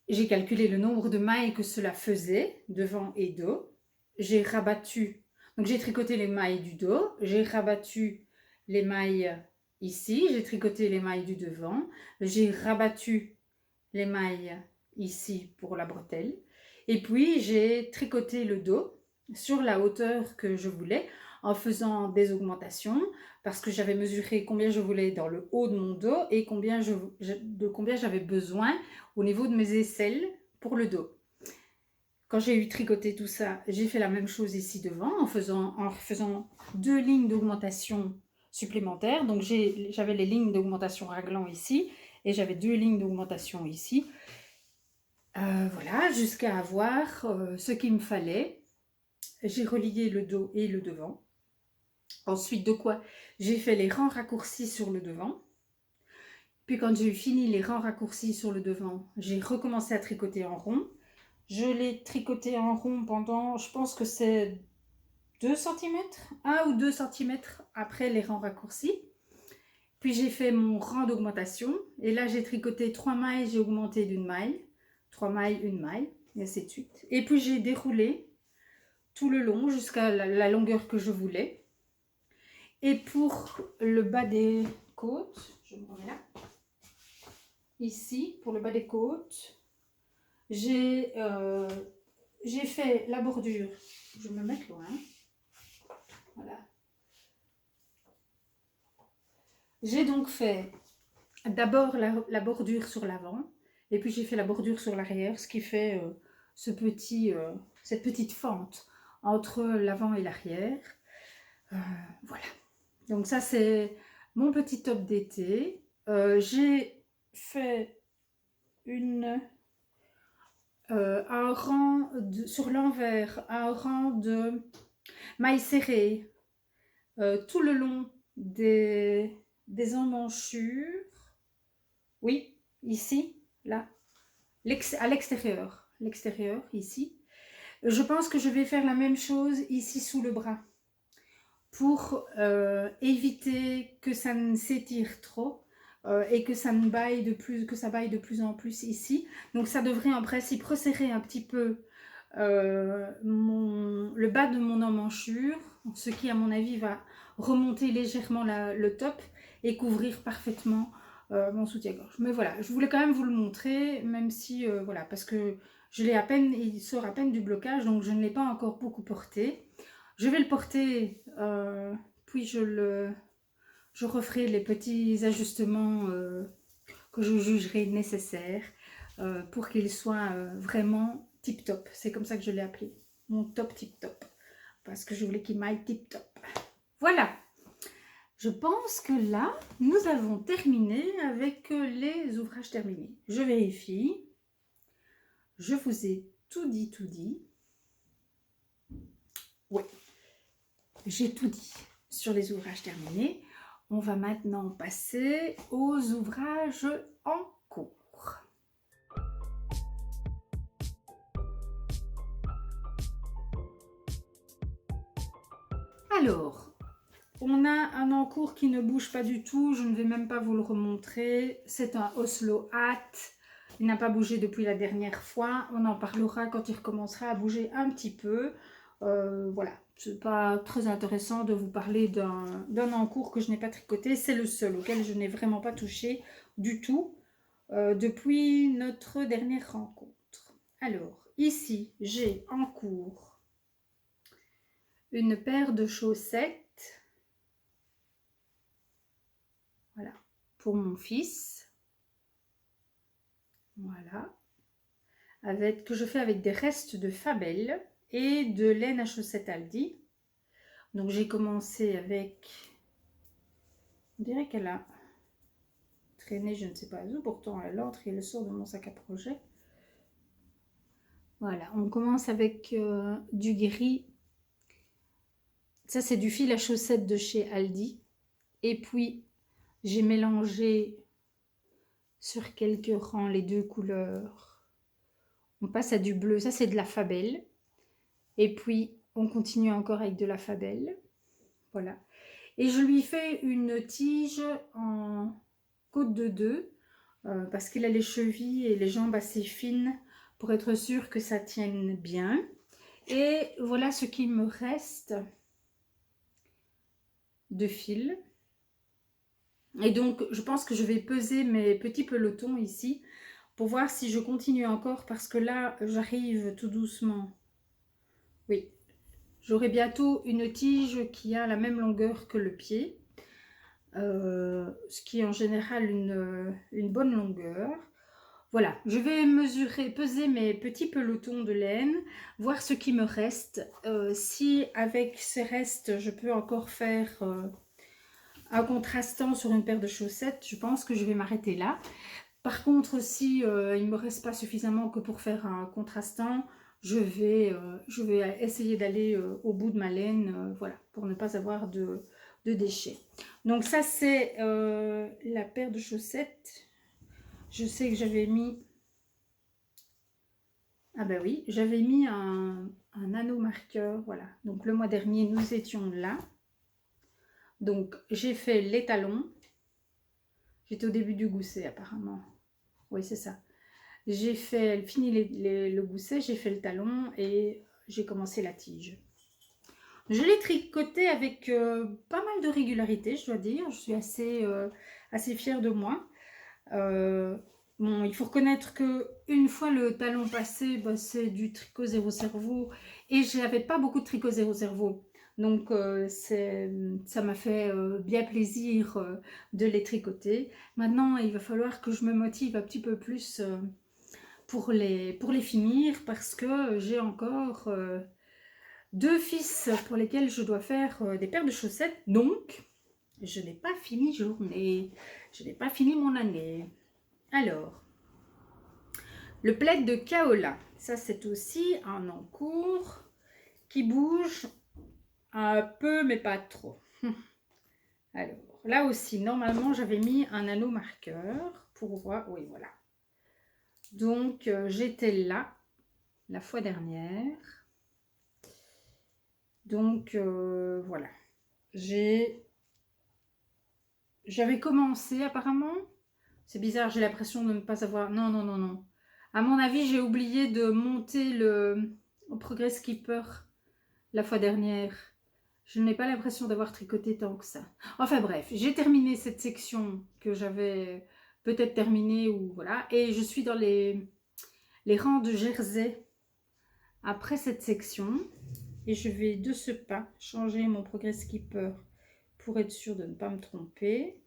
Speaker 1: J'ai calculé le nombre de mailles que cela faisait devant et dos. J'ai rabattu, donc j'ai tricoté les mailles du dos, j'ai rabattu les mailles ici, j'ai tricoté les mailles du devant, j'ai rabattu les mailles ici pour la bretelle et puis j'ai tricoté le dos sur la hauteur que je voulais en faisant des augmentations parce que j'avais mesuré combien je voulais dans le haut de mon dos et combien j'avais besoin au niveau de mes aisselles pour le dos. Quand j'ai eu tricoté tout ça, j'ai fait la même chose ici devant en faisant 2 lignes d'augmentation supplémentaires. Donc j'avais les lignes d'augmentation raglan ici et j'avais 2 lignes d'augmentation ici. Voilà, jusqu'à avoir ce qu'il me fallait. J'ai relié le dos et le devant. Ensuite de quoi j'ai fait les rangs raccourcis sur le devant. Puis quand j'ai eu fini les rangs raccourcis sur le devant, j'ai recommencé à tricoter en rond. Je l'ai tricoté en rond pendant, je pense que c'est 2 cm, 1 ou 2 cm après les rangs raccourcis. Puis j'ai fait mon rang d'augmentation et là j'ai tricoté 3 mailles, j'ai augmenté d'une maille, 3 mailles, une maille et ainsi de suite. Et puis j'ai déroulé tout le long jusqu'à la longueur que je voulais. Et pour le bas des côtes, je me remets là, ici pour le bas des côtes, j'ai fait la bordure, je vais me mettre loin, voilà. J'ai donc fait d'abord la bordure sur l'avant et puis j'ai fait la bordure sur l'arrière, ce qui fait cette petite fente entre l'avant et l'arrière. Voilà. Donc ça c'est mon petit top d'été. J'ai fait un rang sur l'envers, un rang de mailles serrées tout le long des emmanchures. Oui, ici, là, à l'extérieur, ici. Je pense que je vais faire la même chose ici sous le bras pour éviter que ça ne s'étire trop et que ça baille de plus en plus ici. Donc ça devrait en principe resserrer un petit peu le bas de mon emmanchure, ce qui à mon avis va remonter légèrement le top et couvrir parfaitement mon soutien-gorge. Mais voilà, je voulais quand même vous le montrer, même si, voilà, parce que je l'ai à peine, il sort à peine du blocage, donc je ne l'ai pas encore beaucoup porté. Je vais le porter, puis je referai les petits ajustements que je jugerai nécessaires pour qu'il soit vraiment tip-top. C'est comme ça que je l'ai appelé, mon top tip-top, parce que je voulais qu'il m'aille tip-top. Voilà. Je pense que là, nous avons terminé avec les ouvrages terminés. Je vérifie. Je vous ai tout dit, tout dit. Oui, j'ai tout dit sur les ouvrages terminés. On va maintenant passer aux ouvrages en cours. Alors, on a un en cours qui ne bouge pas du tout, je ne vais même pas vous le remontrer. C'est un Oslo Hat, il n'a pas bougé depuis la dernière fois. On en parlera quand il recommencera à bouger un petit peu. Voilà, c'est pas très intéressant de vous parler d'un en cours que je n'ai pas tricoté. C'est le seul auquel je n'ai vraiment pas touché du tout depuis notre dernière rencontre. Alors, ici, j'ai en cours une paire de chaussettes Voilà, pour mon fils. Voilà. Que je fais avec des restes de Fabel et de laine à chaussettes Aldi. Donc j'ai commencé avec, on dirait qu'elle a traîné je ne sais pas où, pourtant elle entre et le sort de mon sac à projet. Voilà, on commence avec du gris. Ça c'est du fil à chaussettes de chez Aldi. Et puis j'ai mélangé sur quelques rangs les deux couleurs. On passe à du bleu, ça c'est de la Fabel. Et puis on continue encore avec de la Fabel. Voilà. Et je lui fais une tige en côte de 2 parce qu'il a les chevilles et les jambes assez fines pour être sûr que ça tienne bien. Et voilà ce qu'il me reste de fil. Et donc je pense que je vais peser mes petits pelotons ici pour voir si je continue encore parce que là j'arrive tout doucement. Oui, j'aurai bientôt une tige qui a la même longueur que le pied. Ce qui est en général une bonne longueur. Voilà, je vais peser mes petits pelotons de laine, voir ce qui me reste. Si avec ces restes, je peux encore faire un contrastant sur une paire de chaussettes, je pense que je vais m'arrêter là. Par contre, si il ne me reste pas suffisamment que pour faire un contrastant, je vais essayer d'aller au bout de ma laine, voilà, pour ne pas avoir de déchets. Donc ça, c'est la paire de chaussettes. Je sais que j'avais mis... Ah ben oui, j'avais mis un anneau marqueur, voilà. Donc le mois dernier, nous étions là. Donc j'ai fait les talons. J'étais au début du gousset apparemment. Oui, c'est ça. J'ai fini le gousset, j'ai fait le talon et j'ai commencé la tige. Je l'ai tricoté avec pas mal de régularité, je dois dire. Je suis assez fière de moi. Bon, il faut reconnaître que une fois le talon passé, bah, c'est du tricot zéro cerveau et je n'avais pas beaucoup de tricot zéro cerveau. Donc ça m'a fait bien plaisir de les tricoter. Maintenant, il va falloir que je me motive un petit peu plus pour les finir parce que j'ai encore 2 fils pour lesquels je dois faire des paires de chaussettes. Donc, je n'ai pas fini journée, je n'ai pas fini mon année. Alors, le plaid de Kaola, ça c'est aussi un encours qui bouge un peu mais pas trop. Alors, là aussi, normalement j'avais mis un anneau marqueur pour voir, oui voilà. Donc, j'étais là la fois dernière. Donc, voilà. J'avais commencé apparemment. C'est bizarre, j'ai l'impression de ne pas avoir... Non, non, non, non. À mon avis, j'ai oublié de monter le Progress Keeper la fois dernière. Je n'ai pas l'impression d'avoir tricoté tant que ça. Enfin bref, j'ai terminé cette section que j'avais peut-être terminée ou voilà. Et je suis dans les rangs de jersey après cette section. Et je vais de ce pas changer mon Progress Keeper pour être sûre de ne pas me tromper.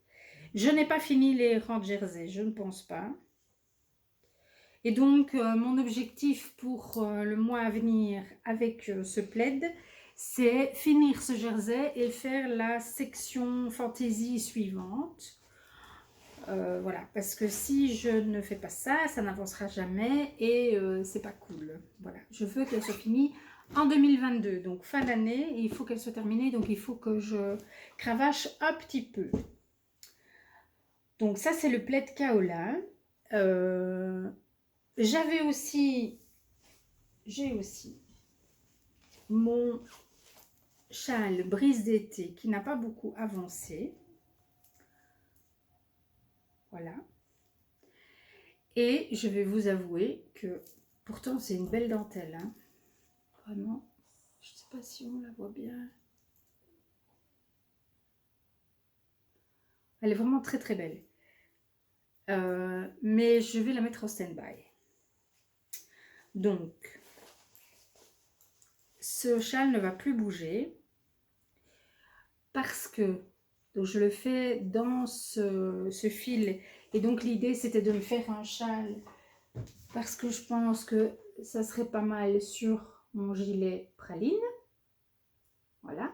Speaker 1: Je n'ai pas fini les rangs de jersey, je ne pense pas. Et donc, mon objectif pour le mois à venir avec ce plaid, c'est finir ce jersey et faire la section fantaisie suivante. Voilà, parce que si je ne fais pas ça, ça n'avancera jamais et c'est pas cool. Voilà, je veux qu'elle soit finie en 2022. Donc, fin d'année, il faut qu'elle soit terminée. Donc, il faut que je cravache un petit peu. Donc, ça, c'est le plaid Kaola. J'ai aussi mon châle brise d'été qui n'a pas beaucoup avancé. Voilà. Et je vais vous avouer que pourtant c'est une belle dentelle. Hein. Vraiment, je ne sais pas si on la voit bien. Elle est vraiment très très belle. Mais je vais la mettre en stand-by. Donc, ce châle ne va plus bouger parce que Donc je le fais dans ce fil. Et donc l'idée c'était de me faire un châle parce que je pense que ça serait pas mal sur mon gilet praline. Voilà.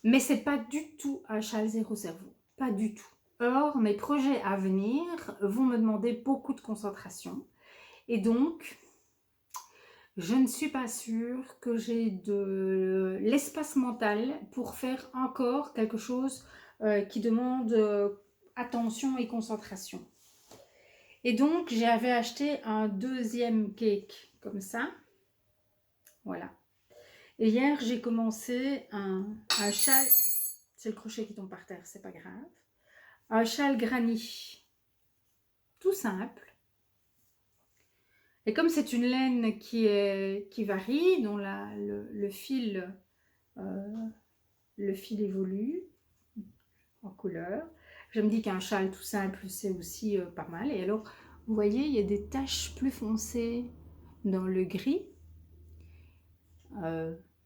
Speaker 1: Mais c'est pas du tout un châle zéro cerveau. Pas du tout. Or, mes projets à venir vont me demander beaucoup de concentration. Et donc, je ne suis pas sûre que j'ai de l'espace mental pour faire encore quelque chose qui demande attention et concentration. Et donc, j'avais acheté un deuxième cake comme ça. Voilà. Et hier, j'ai commencé un châle. C'est le crochet qui tombe par terre, c'est pas grave. Un châle granny. Tout simple. Et comme c'est une laine qui varie, dont le fil évolue en couleur, je me dis qu'un châle tout simple, c'est aussi pas mal. Et alors, vous voyez, il y a des taches plus foncées dans le gris.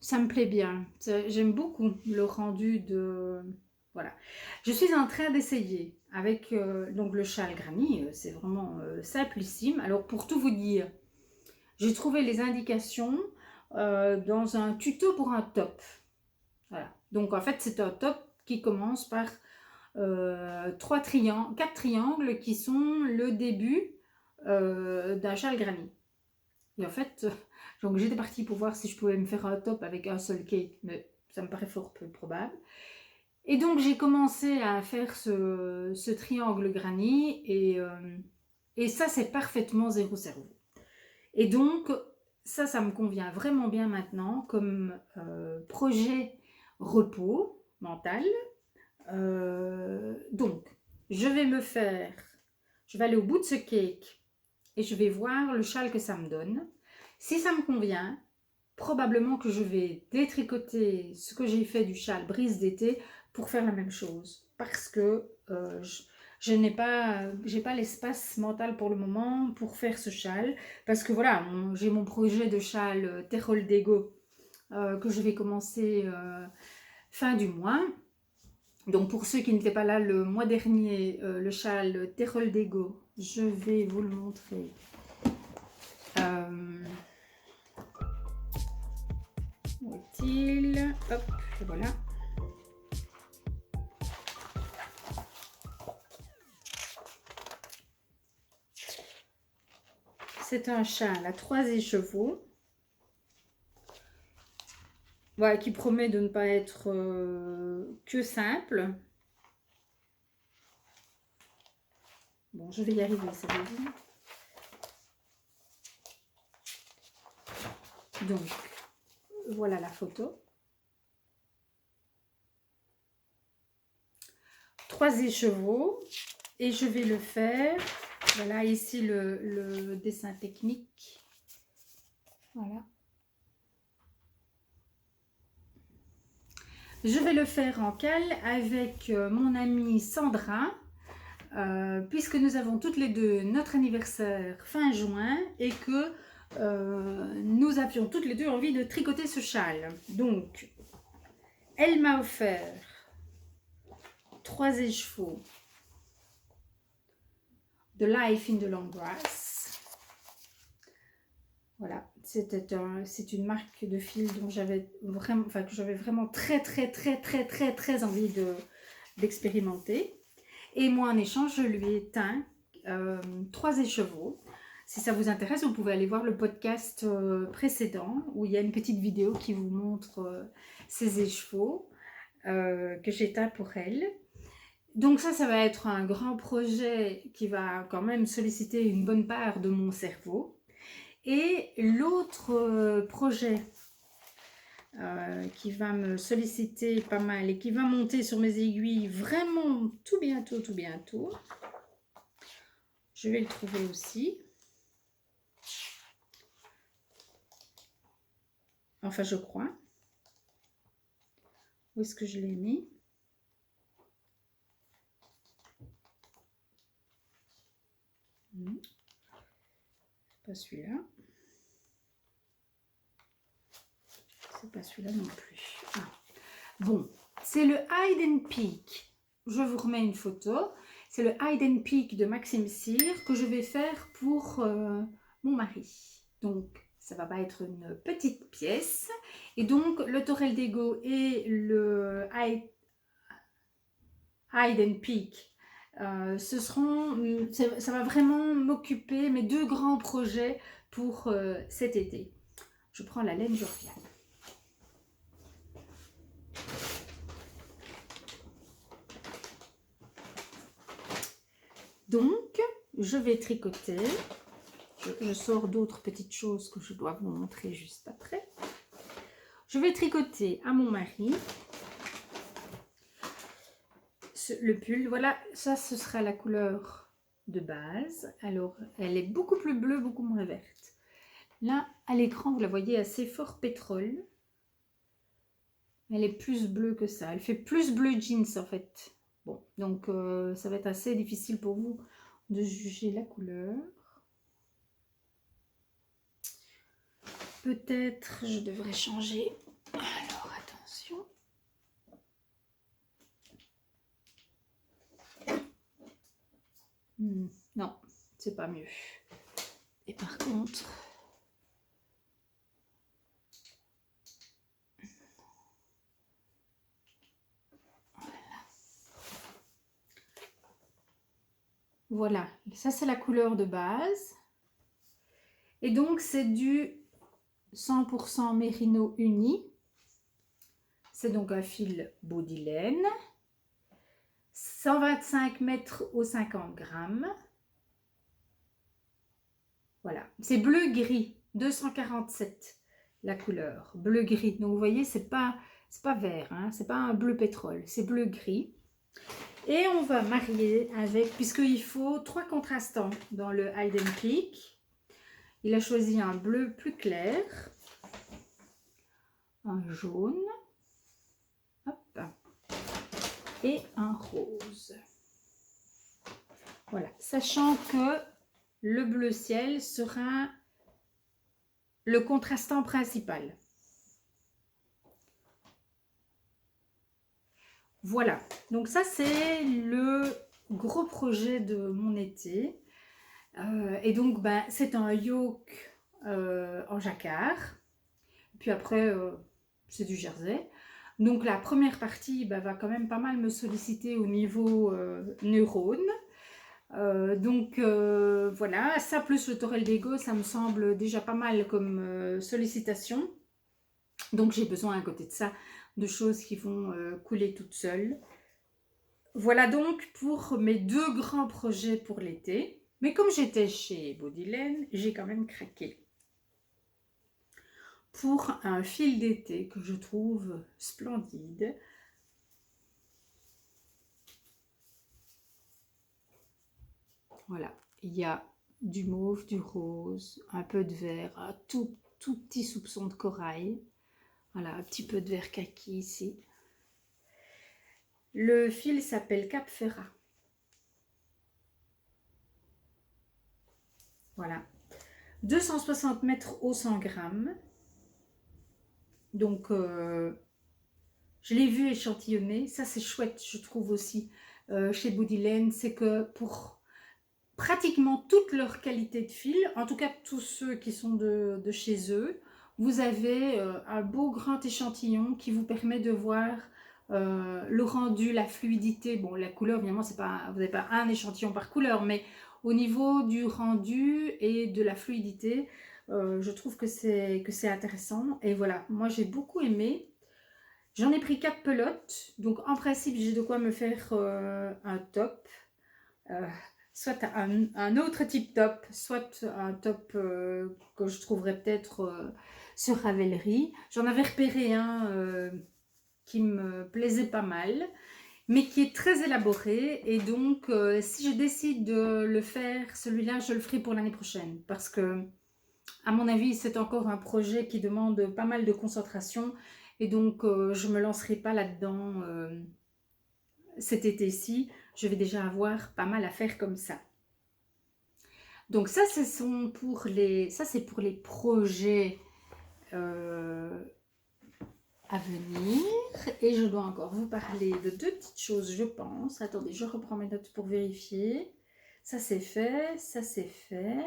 Speaker 1: Ça me plaît bien. J'aime beaucoup le rendu de... Voilà. Je suis en train d'essayer avec donc le châle granny. C'est vraiment simplissime. Alors, pour tout vous dire, j'ai trouvé les indications dans un tuto pour un top. Voilà. Donc, en fait, c'est un top qui commence par 4 triangles qui sont le début d'un châle granny. Et en fait, donc j'étais partie pour voir si je pouvais me faire un top avec un seul cake, mais ça me paraît fort peu probable. Et donc j'ai commencé à faire ce triangle granny et ça c'est parfaitement zéro cerveau. Et donc ça me convient vraiment bien maintenant comme projet repos mental. Donc je vais aller au bout de ce cake et je vais voir le châle que ça me donne. Si ça me convient, probablement que je vais détricoter ce que j'ai fait du châle brise d'été pour faire la même chose. Parce que je n'ai pas, j'ai pas l'espace mental pour le moment pour faire ce châle. Parce que voilà, j'ai mon projet de châle Terol d'Ego que je vais commencer fin du mois. Donc pour ceux qui n'étaient pas là le mois dernier, le châle Terol d'Ego, je vais vous le montrer. Où est-il? Hop, et voilà. C'est un châle à 3 écheveaux. Voilà, qui promet de ne pas être que simple. Bon, je vais y arriver, ça veut dire. Donc, voilà la photo. 3 écheveaux. Et je vais le faire. Voilà, ici le dessin technique. Voilà. Je vais le faire en cale avec mon amie Sandra. Puisque nous avons toutes les deux notre anniversaire fin juin et que nous avions toutes les deux envie de tricoter ce châle. Donc, elle m'a offert 3 écheveaux de Life in the Long Grass. Voilà, c'est une marque de fil dont j'avais vraiment, que j'avais vraiment très envie d'expérimenter. Et moi, en échange, je lui ai teint 3 écheveaux. Si ça vous intéresse, vous pouvez aller voir le podcast précédent où il y a une petite vidéo qui vous montre ces écheveaux que j'ai teints pour elle. Donc ça va être un grand projet qui va quand même solliciter une bonne part de mon cerveau. Et l'autre projet qui va me solliciter pas mal et qui va monter sur mes aiguilles vraiment tout bientôt, je vais le trouver aussi. Enfin, je crois. Où est-ce que je l'ai mis? C'est pas celui-là. C'est pas celui-là non plus. Ah. Bon, C'est le Hide and Peak. Je vous remets une photo. C'est le Hide and Peak de Maxime Cyr que je vais faire pour mon mari. Donc, ça va pas être une petite pièce. Et donc, le Torel d'Ego et le Hide and Peak, ça va vraiment m'occuper, mes 2 grands projets pour cet été. Je prends la laine, je reviens. Donc, je vais tricoter. Je sors d'autres petites choses que je dois vous montrer juste après. Je vais tricoter à mon mari le pull. Voilà, ça ce sera la couleur de base. Alors, elle est beaucoup plus bleue, beaucoup moins verte. Là, à l'écran, vous la voyez assez fort pétrole. Elle est plus bleue que ça. Elle fait plus bleu jeans en fait. Bon, donc ça va être assez difficile pour vous de juger la couleur. Peut-être je devrais changer. Alors attention. Non, c'est pas mieux. Et par contre, voilà, ça c'est la couleur de base. Et donc c'est du 100% mérino uni. C'est donc un fil Bodylène. 125 mètres au 50 grammes. Voilà, c'est bleu-gris, 247 la couleur, bleu-gris. Donc vous voyez, c'est pas vert, hein, c'est pas un bleu pétrole, c'est bleu-gris. Et on va marier avec, puisqu'il faut 3 contrastants dans le Hide and Peak. Il a choisi un bleu plus clair, un jaune, hop, et un rose. Voilà, sachant que le bleu ciel sera le contrastant principal. Voilà, donc ça c'est le gros projet de mon été. Et donc ben, c'est un yoke en jacquard. Puis après c'est du jersey. Donc la première partie ben, va quand même pas mal me solliciter au niveau neurones. Donc voilà, ça plus le Torel d'Ego, ça me semble déjà pas mal comme sollicitation. Donc j'ai besoin à côté de ça de choses qui vont couler toutes seules. Voilà donc pour mes 2 grands projets pour l'été. Mais comme j'étais chez Bodylène, j'ai quand même craqué pour un fil d'été que je trouve splendide. Voilà, il y a du mauve, du rose, un peu de vert, un tout petit soupçon de corail. Voilà, un petit peu de vert kaki ici. Le fil s'appelle Cap Ferrat. Voilà. 260 mètres au 100 grammes. Donc, je l'ai vu échantillonner. Ça, c'est chouette, je trouve aussi, chez Bodylène. C'est que pour pratiquement toute leur qualité de fil, en tout cas tous ceux qui sont de chez eux, vous avez un beau grand échantillon qui vous permet de voir le rendu, la fluidité. Bon, la couleur, évidemment, c'est pas, vous n'avez pas un échantillon par couleur, mais au niveau du rendu et de la fluidité, je trouve que c'est intéressant. Et voilà, moi j'ai beaucoup aimé. J'en ai pris 4 pelotes, donc en principe j'ai de quoi me faire un top. Soit un autre type top, soit un top que je trouverais peut-être sur Ravelry. J'en avais repéré un qui me plaisait pas mal, mais qui est très élaboré. Et donc, si je décide de le faire, celui-là, je le ferai pour l'année prochaine. Parce que, à mon avis, c'est encore un projet qui demande pas mal de concentration. Et donc, je ne me lancerai pas là-dedans cet été-ci. Je vais déjà avoir pas mal à faire comme ça. Donc ça, c'est pour les projets à venir. Et je dois encore vous parler de deux petites choses, je pense. Attendez, je reprends mes notes pour vérifier. Ça c'est fait, ça c'est fait.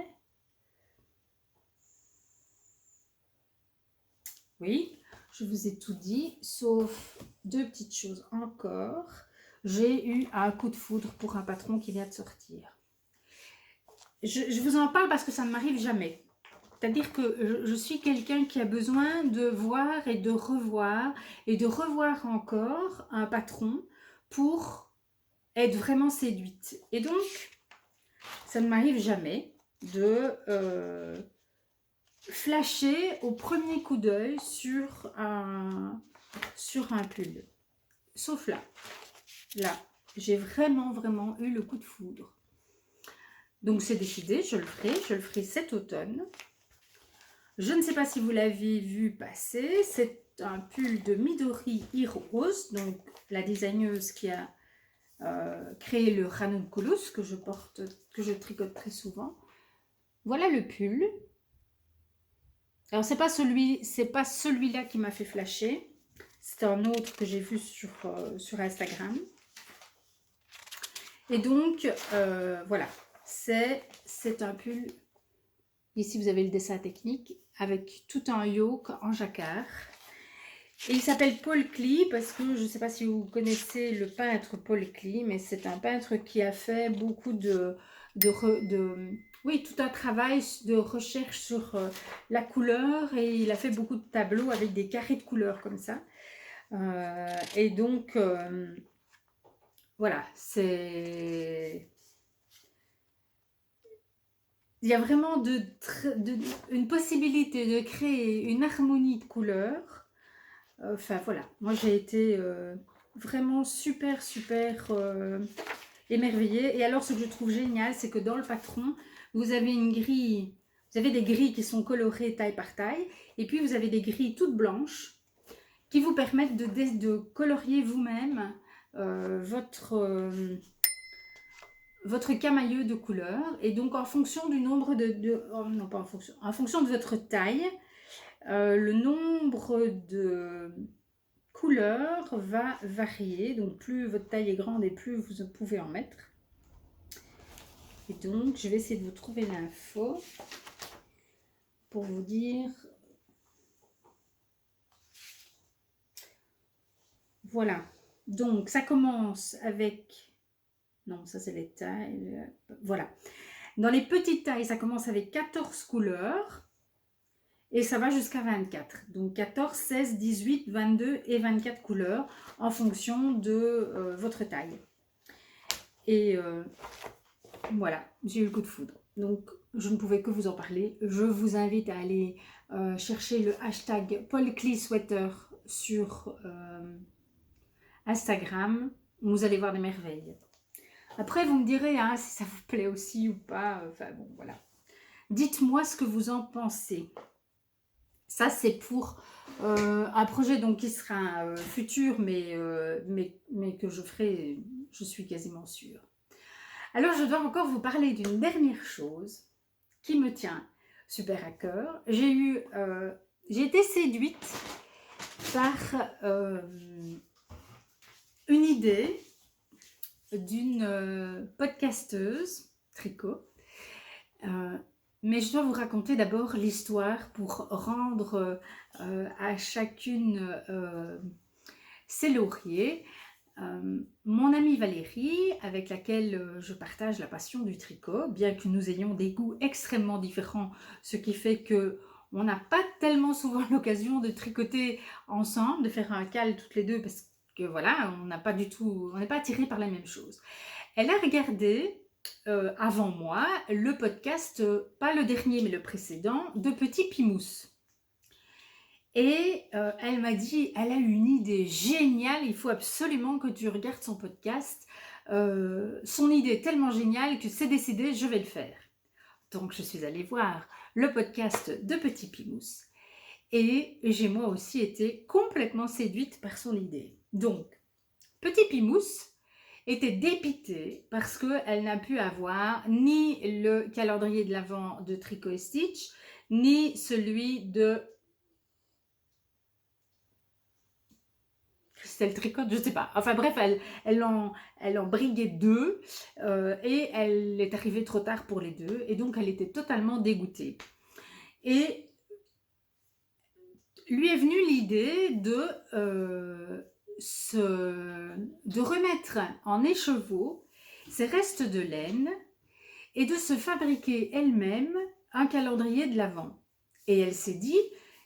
Speaker 1: Oui, je vous ai tout dit, sauf deux petites choses encore. J'ai eu un coup de foudre pour un patron qui vient de sortir. Je vous en parle parce que ça ne m'arrive jamais. C'est-à-dire que je suis quelqu'un qui a besoin de voir et de revoir encore un patron pour être vraiment séduite. Et donc, ça ne m'arrive jamais de flasher au premier coup d'œil sur un pull. Sauf là. Là, j'ai vraiment eu le coup de foudre. Donc c'est décidé, je le ferai cet automne. Je ne sais pas si vous l'avez vu passer, c'est un pull de Midori Hirose, donc la designeuse qui a créé le ranunculus que je porte, que je tricote très souvent. Voilà le pull. Alors c'est pas celui-là qui m'a fait flasher, c'est un autre que j'ai vu sur Instagram. Et donc voilà, c'est un pull. Ici vous avez le dessin technique avec tout un yoke en jacquard. Et il s'appelle Paul Klee parce que je ne sais pas si vous connaissez le peintre Paul Klee, mais c'est un peintre qui a fait beaucoup oui, tout un travail de recherche sur la couleur, et il a fait beaucoup de tableaux avec des carrés de couleurs comme ça. Et donc, voilà, il y a vraiment une possibilité de créer une harmonie de couleurs. Enfin voilà, moi j'ai été vraiment super émerveillée. Et alors ce que je trouve génial, c'est que dans le patron, vous avez une grille, vous avez des grilles qui sont colorées taille par taille, et puis vous avez des grilles toutes blanches qui vous permettent de colorier vous-même votre camailleux de couleurs. Et donc en fonction du nombre oh, non pas en fonction de votre taille, le nombre de couleurs va varier. Donc plus votre taille est grande et plus vous pouvez en mettre. Et donc je vais essayer de vous trouver l'info pour vous dire. Voilà, donc ça commence avec, non ça c'est les tailles, voilà, dans les petites tailles ça commence avec 14 couleurs et ça va jusqu'à 24, donc 14, 16, 18, 22 et 24 couleurs en fonction de votre taille. Et voilà, j'ai eu le coup de foudre, donc je ne pouvais que vous en parler. Je vous invite à aller chercher le hashtag Paul Klee Sweater sur Instagram, vous allez voir des merveilles. Après, vous me direz hein, si ça vous plaît aussi ou pas. Enfin bon, voilà. Dites-moi ce que vous en pensez. Ça, c'est pour un projet donc, qui sera futur, mais que je ferai, je suis quasiment sûre. Alors, je dois encore vous parler d'une dernière chose qui me tient super à cœur. J'ai été séduite par une idée d'une podcasteuse tricot. Mais je dois vous raconter d'abord l'histoire pour rendre à chacune ses lauriers. Mon amie Valérie, avec laquelle je partage la passion du tricot, bien que nous ayons des goûts extrêmement différents, ce qui fait que on n'a pas tellement souvent l'occasion de tricoter ensemble, de faire un cal toutes les deux, parce que voilà, on n'est pas attirés par la même chose. Elle a regardé avant moi le podcast, pas le dernier mais le précédent, de Petit Pimousse. Et elle m'a dit, elle a une idée géniale, il faut absolument que tu regardes son podcast. Son idée est tellement géniale que c'est décidé, je vais le faire. Donc je suis allée voir le podcast de Petit Pimousse. Et j'ai moi aussi été complètement séduite par son idée. Donc, Petit Pimousse était dépitée parce qu'elle n'a pu avoir ni le calendrier de l'Avent de Tricot & Stitch, ni celui de si elle tricote, je sais pas. Enfin bref, elle en briguait deux et elle est arrivée trop tard pour les deux et donc elle était totalement dégoûtée. Et lui est venue l'idée de remettre en écheveau ses restes de laine et de se fabriquer elle-même un calendrier de l'Avent. Et elle s'est dit,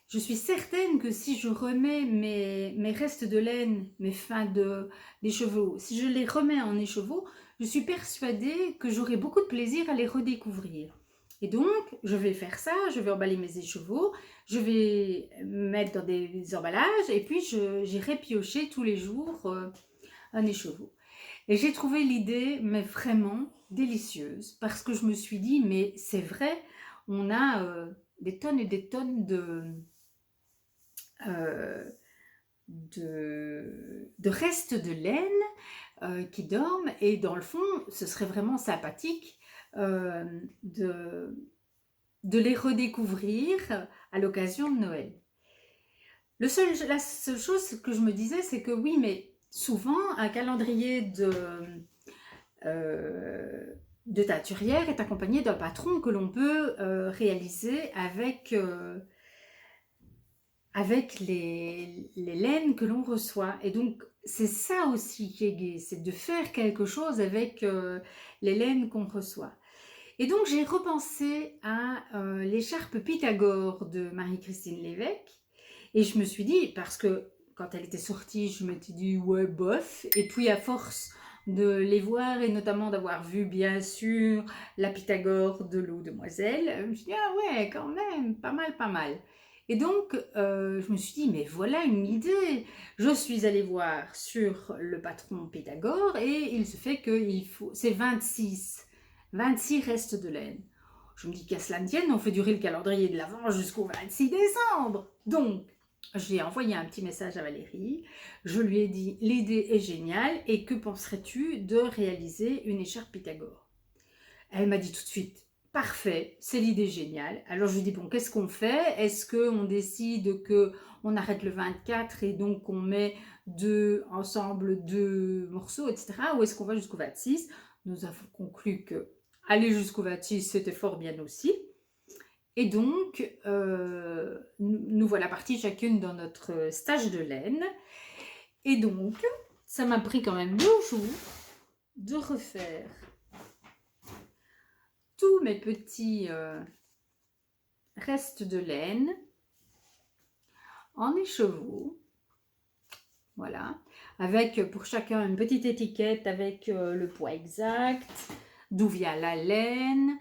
Speaker 1: je suis certaine que si je remets mes restes de laine, mes fins d'écheveau, si je les remets en écheveau, je suis persuadée que j'aurai beaucoup de plaisir à les redécouvrir. Et donc, je vais faire ça, je vais emballer mes écheveaux, je vais mettre dans des emballages et puis j'irai piocher tous les jours un écheveau. Et j'ai trouvé l'idée, mais vraiment délicieuse, parce que je me suis dit, mais c'est vrai, on a des tonnes et des tonnes euh, de restes de laine qui dorment, et dans le fond, ce serait vraiment sympathique euh, de, de les redécouvrir à l'occasion de Noël. La seule chose que je me disais, c'est que oui, mais souvent, un calendrier de teinturière est accompagné d'un patron que l'on peut réaliser avec les laines que l'on reçoit. Et donc, c'est ça aussi qui est gai, c'est de faire quelque chose avec les laines qu'on reçoit. Et donc, j'ai repensé à l'écharpe Pythagore de Marie-Christine Lévesque. Et je me suis dit, parce que quand elle était sortie, je m'étais dit, ouais, bof. Et puis, à force de les voir, et notamment d'avoir vu, bien sûr, la Pythagore de l'eau demoiselle, je me suis dit, ah ouais, quand même, pas mal, pas mal. Et donc, je me suis dit, mais voilà une idée. Je suis allée voir sur le patron Pythagore et il se fait que c'est 26 restes de laine. Je me dis qu'à cela ne tienne, on fait durer le calendrier de l'Avent jusqu'au 26 décembre. Donc, j'ai envoyé un petit message à Valérie. Je lui ai dit, l'idée est géniale et que penserais-tu de réaliser une écharpe Pythagore? Elle m'a dit tout de suite, parfait, c'est l'idée géniale. Alors je lui dis, bon, qu'est-ce qu'on fait? Est-ce qu'on décide qu'on arrête le 24 et donc on met ensemble deux morceaux, etc. Ou est-ce qu'on va jusqu'au 26? Nous avons conclu que aller jusqu'au 26, c'était fort bien aussi. Et donc, nous voilà partis chacune dans notre stage de laine. Et donc, ça m'a pris quand même 2 jours de refaire tous mes petits restes de laine en écheveau. Voilà. Avec pour chacun une petite étiquette avec le poids exact, d'où vient la laine.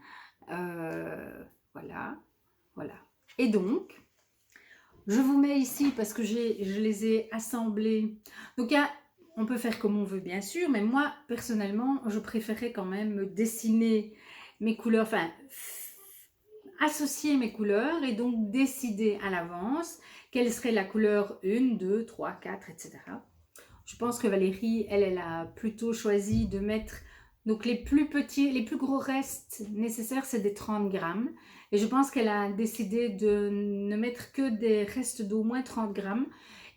Speaker 1: Voilà. Voilà. Et donc, je vous mets ici parce que je les ai assemblés. Donc, on peut faire comme on veut, bien sûr, mais moi, personnellement, je préférais quand même dessiner mes couleurs, enfin, associer mes couleurs et donc décider à l'avance quelle serait la couleur 1, 2, 3, 4, etc. Je pense que Valérie, elle a plutôt choisi de mettre, donc les plus gros restes nécessaires, c'est des 30 grammes. Et je pense qu'elle a décidé de ne mettre que des restes d'au moins 30 grammes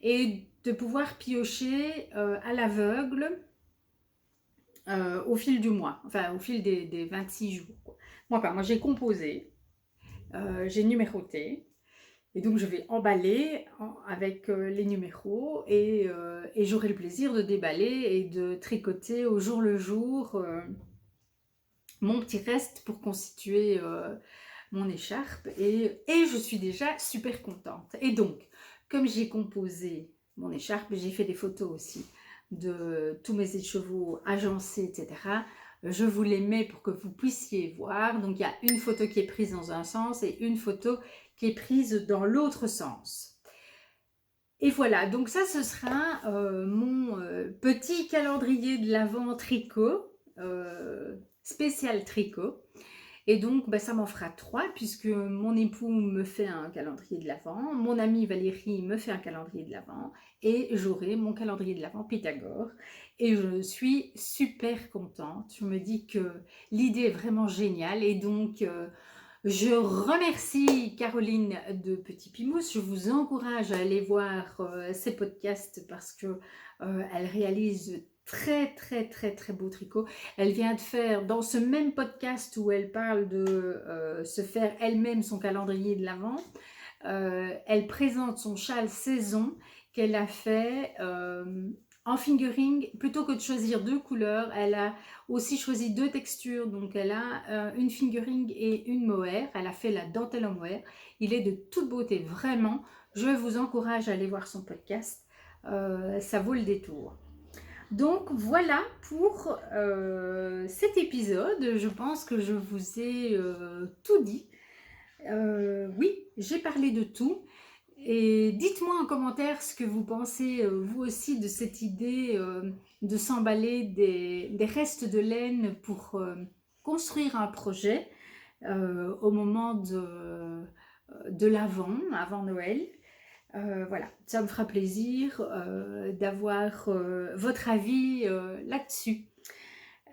Speaker 1: et de pouvoir piocher à l'aveugle au fil du mois, enfin au fil des 26 jours. Moi, j'ai composé, j'ai numéroté. Et donc, je vais emballer avec les numéros et j'aurai le plaisir de déballer et de tricoter au jour le jour mon petit reste pour constituer mon écharpe. Et je suis déjà super contente. Et donc, comme j'ai composé mon écharpe, j'ai fait des photos aussi de tous mes écheveaux agencés, etc. Je vous les mets pour que vous puissiez voir. Donc, il y a une photo qui est prise dans un sens et une photo qui est prise dans l'autre sens. Et voilà, donc ça, ce sera mon petit calendrier de l'Avent tricot, spécial tricot. Et donc, ça m'en fera 3 puisque mon époux me fait un calendrier de l'Avent, mon amie Valérie me fait un calendrier de l'Avent et j'aurai mon calendrier de l'Avent Pythagore. Et je suis super contente. Je me dis que l'idée est vraiment géniale et donc Je remercie Caroline de Petit Pimousse. Je vous encourage à aller voir ses podcasts parce que elle réalise de très beaux tricots. Elle vient de faire, dans ce même podcast où elle parle de se faire elle-même son calendrier de l'Avent, elle présente son châle saison qu'elle a fait en fingering. Plutôt que de choisir 2 couleurs, elle a aussi choisi 2 textures. Donc elle a une fingering et une mohair. Elle a fait la dentelle en mohair. Il est de toute beauté, vraiment. Je vous encourage à aller voir son podcast. Ça vaut le détour. Donc voilà pour cet épisode. Je pense que je vous ai tout dit. Oui, j'ai parlé de tout. Et dites-moi en commentaire ce que vous pensez, vous aussi, de cette idée de s'emballer des restes de laine pour construire un projet au moment de l'Avent, avant Noël. Voilà, ça me fera plaisir d'avoir votre avis là-dessus.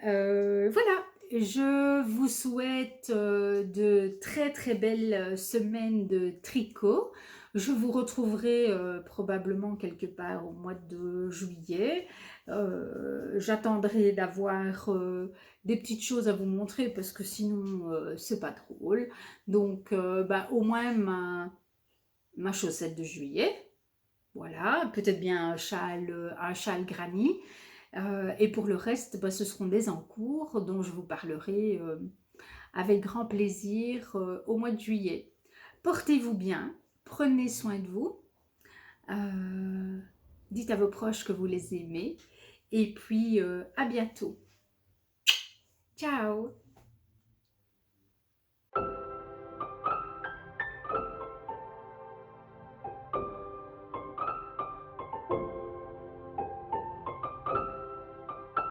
Speaker 1: Voilà, je vous souhaite de très belles semaines de tricot. Je vous retrouverai probablement quelque part au mois de juillet. J'attendrai d'avoir des petites choses à vous montrer parce que sinon c'est pas drôle. Donc au moins ma chaussette de juillet. Voilà, peut-être bien un châle granny. Et pour le reste, ce seront des encours dont je vous parlerai avec grand plaisir au mois de juillet. Portez-vous bien, prenez soin de vous, dites à vos proches que vous les aimez et puis à bientôt. Ciao!